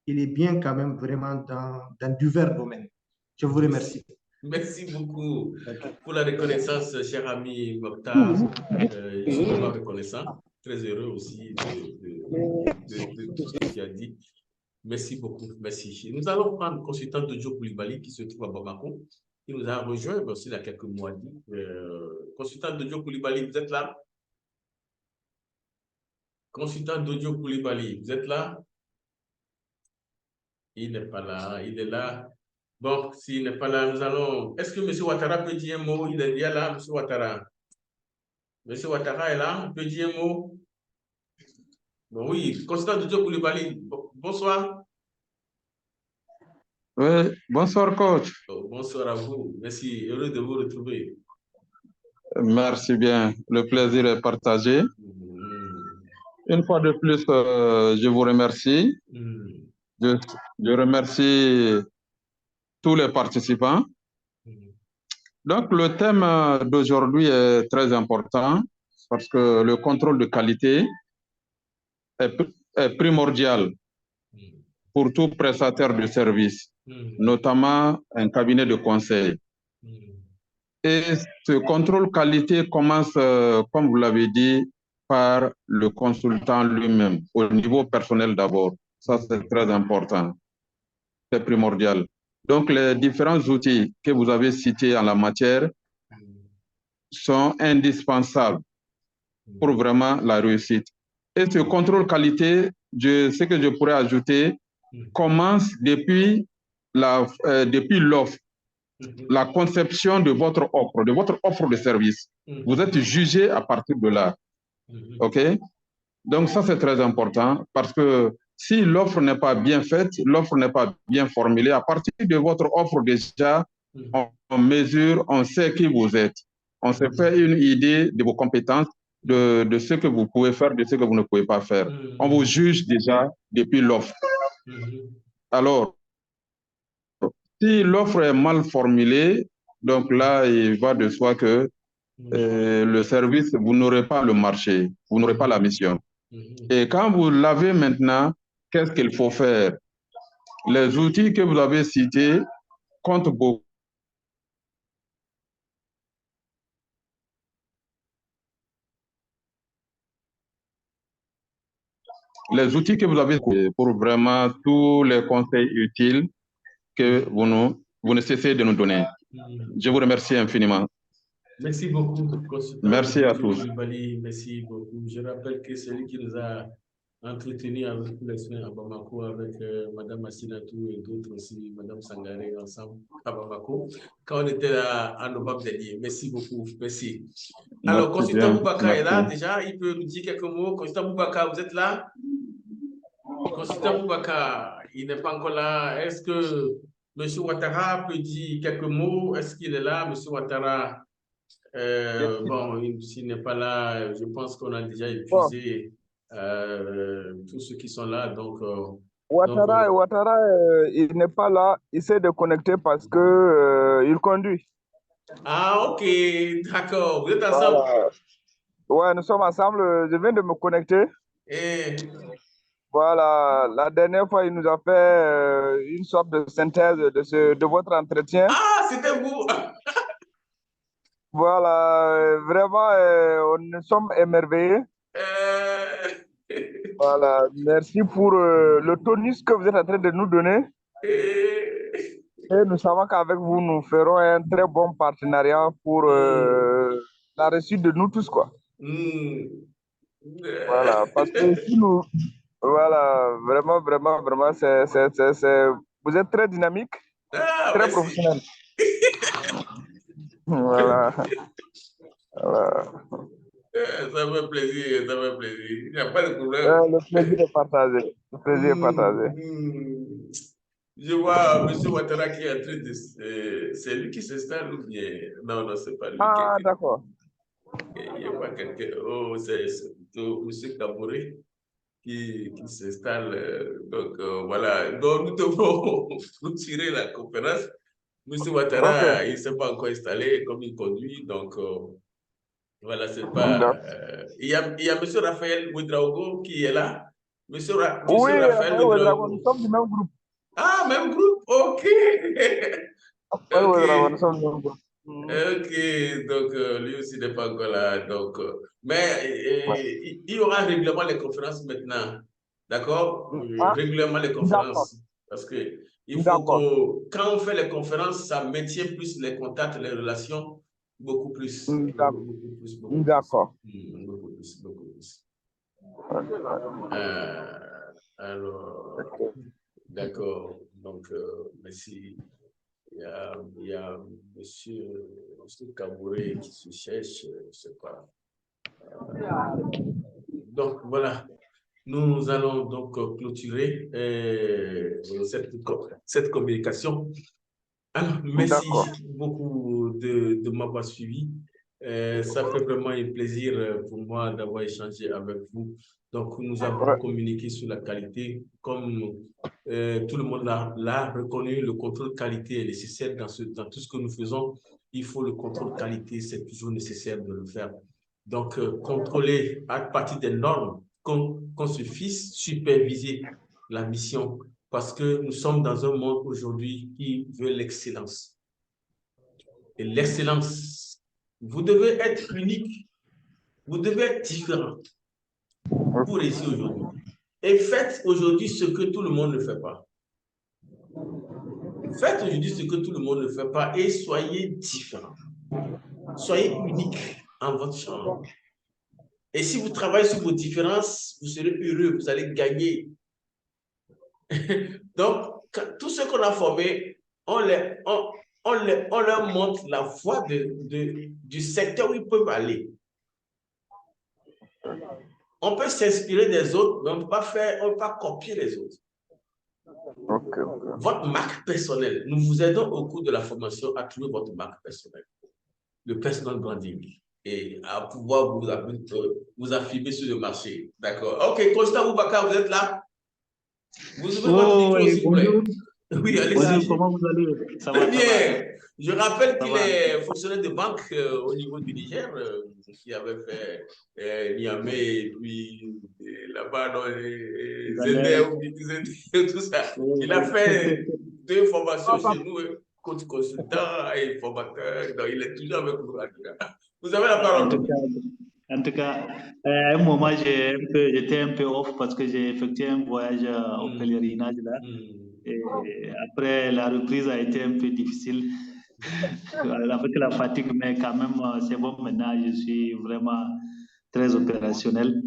F: il est bien quand même vraiment dans divers domaines. Je vous remercie.
A: Merci beaucoup pour la reconnaissance, cher ami Mokhtar. Je suis vraiment reconnaissant, très heureux aussi de tout ce que tu as dit. Merci beaucoup, merci. Nous allons prendre le consultant de Joe Koulibaly qui se trouve à Bamako. Il nous a rejoint aussi il y a quelques mois. Consultant de Joe Koulibaly, vous êtes là? Consultant d'Audio Koulibaly, vous êtes là? Il n'est pas là, il est là. Bon, s'il n'est pas là, nous allons... Est-ce que M. Ouattara peut dire un mot? Il est bien là, M. Ouattara. M. Ouattara est là, il peut dire un mot? Bon, oui, consultant d'Audio Koulibaly, bonsoir.
G: Oui, bonsoir coach.
A: Bonsoir à vous, merci, heureux de vous retrouver.
G: Merci bien, le plaisir est partagé. Une fois de plus, je vous remercie. Je remercie tous les participants. Donc, le thème d'aujourd'hui est très important parce que le contrôle de qualité est primordial pour tout prestataire de service, notamment un cabinet de conseil. Et ce contrôle qualité commence, comme vous l'avez dit, par le consultant lui-même, au niveau personnel d'abord. Ça, c'est très important. C'est primordial. Donc, les différents outils que vous avez cités en la matière sont indispensables pour vraiment la réussite. Et ce contrôle qualité, ce que je pourrais ajouter, commence depuis l'offre, la conception de votre offre de service. Vous êtes jugé à partir de là. OK? Donc, ça, c'est très important parce que si l'offre n'est pas bien faite, l'offre n'est pas bien formulée, à partir de votre offre, déjà, on mesure, on sait qui vous êtes. On se fait une idée de vos compétences, de ce que vous pouvez faire, de ce que vous ne pouvez pas faire. On vous juge déjà depuis l'offre. Alors, si l'offre est mal formulée, donc là, il va de soi que le service, vous n'aurez pas le marché, vous n'aurez pas la mission. Et quand vous l'avez maintenant, qu'est-ce qu'il faut faire? Les outils que vous avez cités comptent beaucoup. Les outils que vous avez pour vraiment tous les conseils utiles que vous ne cessez de nous donner. Je vous remercie infiniment.
A: Merci beaucoup.
G: Merci à tous.
A: Merci beaucoup. Je rappelle que celui qui nous a entretenu avec les soins à Bamako, avec Mme Assinatou et d'autres aussi, Mme Sangaré, ensemble à Bamako, quand on était là en novembre dernier. Merci beaucoup. Merci. Alors, consultant Boubacar est là déjà. Il peut nous dire quelques mots. Consultant Boubacar, vous êtes là? Consultant Boubacar, il n'est pas encore là. Est-ce que M. Ouattara peut dire quelques mots? Est-ce qu'il est là, M. Ouattara? Bon, s'il n'est pas là, je pense qu'on a déjà épuisé tous ceux qui sont là. Donc,
H: Ouattara, il n'est pas là. Il s'est déconnecté parce que il conduit.
A: Ah, ok, d'accord. Vous êtes ensemble?
H: Voilà. Ouais, nous sommes ensemble. Je viens de me connecter. Voilà, la dernière fois, il nous a fait une sorte de synthèse de votre entretien.
A: Ah, c'était vous!
H: Voilà, vraiment, nous sommes émerveillés. Voilà, merci pour le tonus que vous êtes en train de nous donner. Et nous savons qu'avec vous, nous ferons un très bon partenariat pour la réussite de nous tous, quoi. Voilà, parce que si nous... Voilà, vraiment, vraiment, vraiment, vous êtes très dynamique, très professionnel. Voilà. Voilà.
A: Ça fait plaisir, ça fait plaisir. Il n'y a pas de problème.
H: Le plaisir est partagé. Le plaisir est partagé.
A: Je vois M. Ouattara qui est en train de... c'est lui qui s'installe ou bien... Non, non, c'est pas lui.
H: Ah, d'accord.
A: Il n'y a pas quelqu'un... Oh, c'est plutôt M. Kabouré qui s'installe. Donc, voilà. Donc, nous devons clôturer la conférence. M. Ouattara, il ne s'est pas encore installé comme il conduit. Donc, voilà, c'est pas... il y a M. Raphaël Ouedraogo qui est là. Monsieur Raphaël Ouedraogo.
H: Nous sommes du même groupe.
A: Ah, même groupe? Ok.
H: Okay. Nous sommes du même groupe.
A: Ok, donc lui aussi n'est pas encore là. Donc, mais il y aura régulièrement les conférences maintenant. D'accord? Régulièrement les conférences. Parce que il faut que quand on fait les conférences, ça maintient plus les contacts, les relations, beaucoup plus.
H: D'accord.
A: Beaucoup plus. Alors, d'accord. Donc, merci. Il y a monsieur Kabouré qui se cherche, je ne sais pas. Donc, voilà. Nous allons donc clôturer cette communication. Alors, merci beaucoup de m'avoir suivi. Ça fait vraiment un plaisir pour moi d'avoir échangé avec vous. Donc, nous avons communiqué sur la qualité. Comme tout le monde l'a reconnu, le contrôle qualité est nécessaire dans tout ce que nous faisons. Il faut le contrôle qualité, c'est toujours nécessaire de le faire. Donc, contrôler à partir des normes, qu'on se fixe, superviser la mission, parce que nous sommes dans un monde aujourd'hui qui veut l'excellence. Et l'excellence, vous devez être unique, vous devez être différent pour réussir aujourd'hui. Et faites aujourd'hui ce que tout le monde ne fait pas. Faites aujourd'hui ce que tout le monde ne fait pas et soyez différent. Soyez unique en votre genre. Et si vous travaillez sur vos différences, vous serez heureux, vous allez gagner. Donc, tous ceux qu'on a formés, on leur montre la voie du secteur où ils peuvent aller. On peut s'inspirer des autres, mais on ne peut pas copier les autres. Votre marque personnelle, nous vous aidons au cours de la formation à trouver votre marque personnelle, le personal branding, et à pouvoir vous affirmer sur le marché. D'accord. Ok, Constant Boubacar, vous êtes là? Vous ouvrez votre micro, s'il vous plaît. Oui, allez-y.
I: Bonjour, comment vous allez? Ça va,
A: très bien. Je rappelle qu'il est fonctionnaire de banque au niveau du Niger, qui avait fait Niamey et puis là-bas dans Zender, tout ça. Il a fait 2 formations chez nous, coach consultant et formateur. Donc, il est toujours avec nous. Vous avez la parole.
I: En tout cas, à un moment, j'étais un peu off parce que j'ai effectué un voyage au pèlerinage là. Et après, la reprise a été un peu difficile avec la fatigue, mais quand même, c'est bon. Maintenant, je suis vraiment très opérationnel.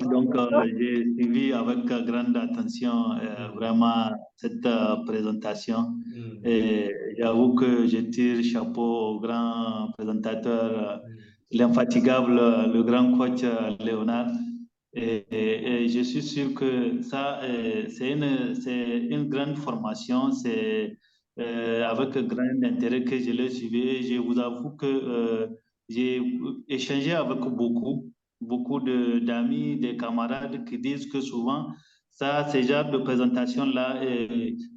I: Donc, j'ai suivi avec grande attention vraiment cette présentation. Et j'avoue que je tire chapeau au grand présentateur, l'infatigable, le grand coach Léonard. Et je suis sûr que ça, c'est une grande formation, c'est avec grand intérêt que je l'ai suivi. Je vous avoue que j'ai échangé avec beaucoup d'amis, des camarades qui disent que souvent, ces genres de présentations-là,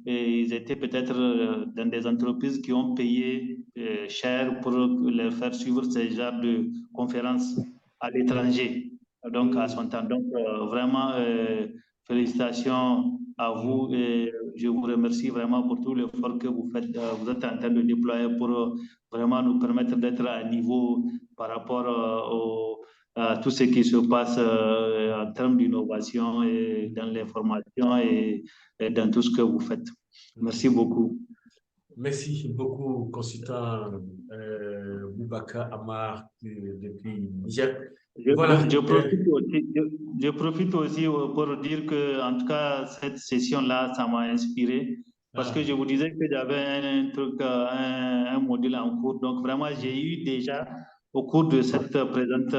I: ils étaient peut-être dans des entreprises qui ont payé cher pour leur faire suivre ces genres de conférences à l'étranger, donc à son temps. Donc, vraiment, félicitations à vous et je vous remercie vraiment pour tout l'effort que vous faites, vous êtes en train de déployer pour vraiment nous permettre d'être à niveau par rapport à tout ce qui se passe en termes d'innovation et dans l'information et dans tout ce que vous faites. Merci beaucoup.
A: Merci beaucoup, consultant Boubacar Amar depuis Niger.
I: Je profite aussi pour dire que, en tout cas, cette session-là, ça m'a inspiré parce que je vous disais que j'avais un module en cours. Donc, vraiment, j'ai eu déjà, au cours de cette présente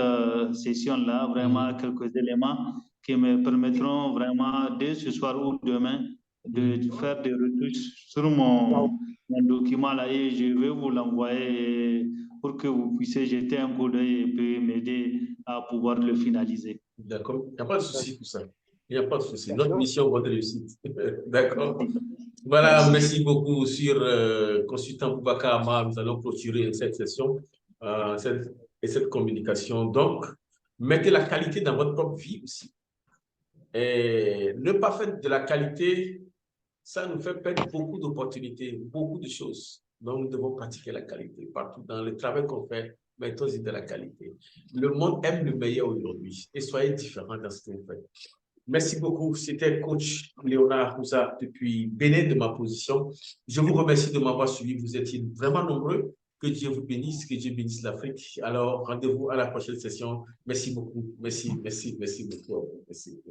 I: session-là, vraiment quelques éléments qui me permettront vraiment, dès ce soir ou demain, de faire des retouches sur mon document là et je vais vous l'envoyer pour que vous puissiez jeter un coup d'œil et puis m'aider à pouvoir le finaliser.
A: D'accord, il n'y a pas de souci pour ça. Il n'y a pas de souci. Notre mission, votre réussite. D'accord. Voilà, merci beaucoup sur consultant Boubacar Amar. Nous allons clôturer cette session et cette communication. Donc, mettez la qualité dans votre propre vie aussi. Et ne pas faire de la qualité, ça nous fait perdre beaucoup d'opportunités, beaucoup de choses. Donc, nous devons pratiquer la qualité partout. Dans le travail qu'on fait, mettons-y de la qualité. Le monde aime le meilleur aujourd'hui et soyez différents dans ce que vous faites. Merci beaucoup. C'était coach Léonard Moussa depuis Bénin de ma position. Je vous remercie de m'avoir suivi. Vous étiez vraiment nombreux. Que Dieu vous bénisse, que Dieu bénisse l'Afrique. Alors, rendez-vous à la prochaine session. Merci beaucoup. Merci beaucoup. Merci.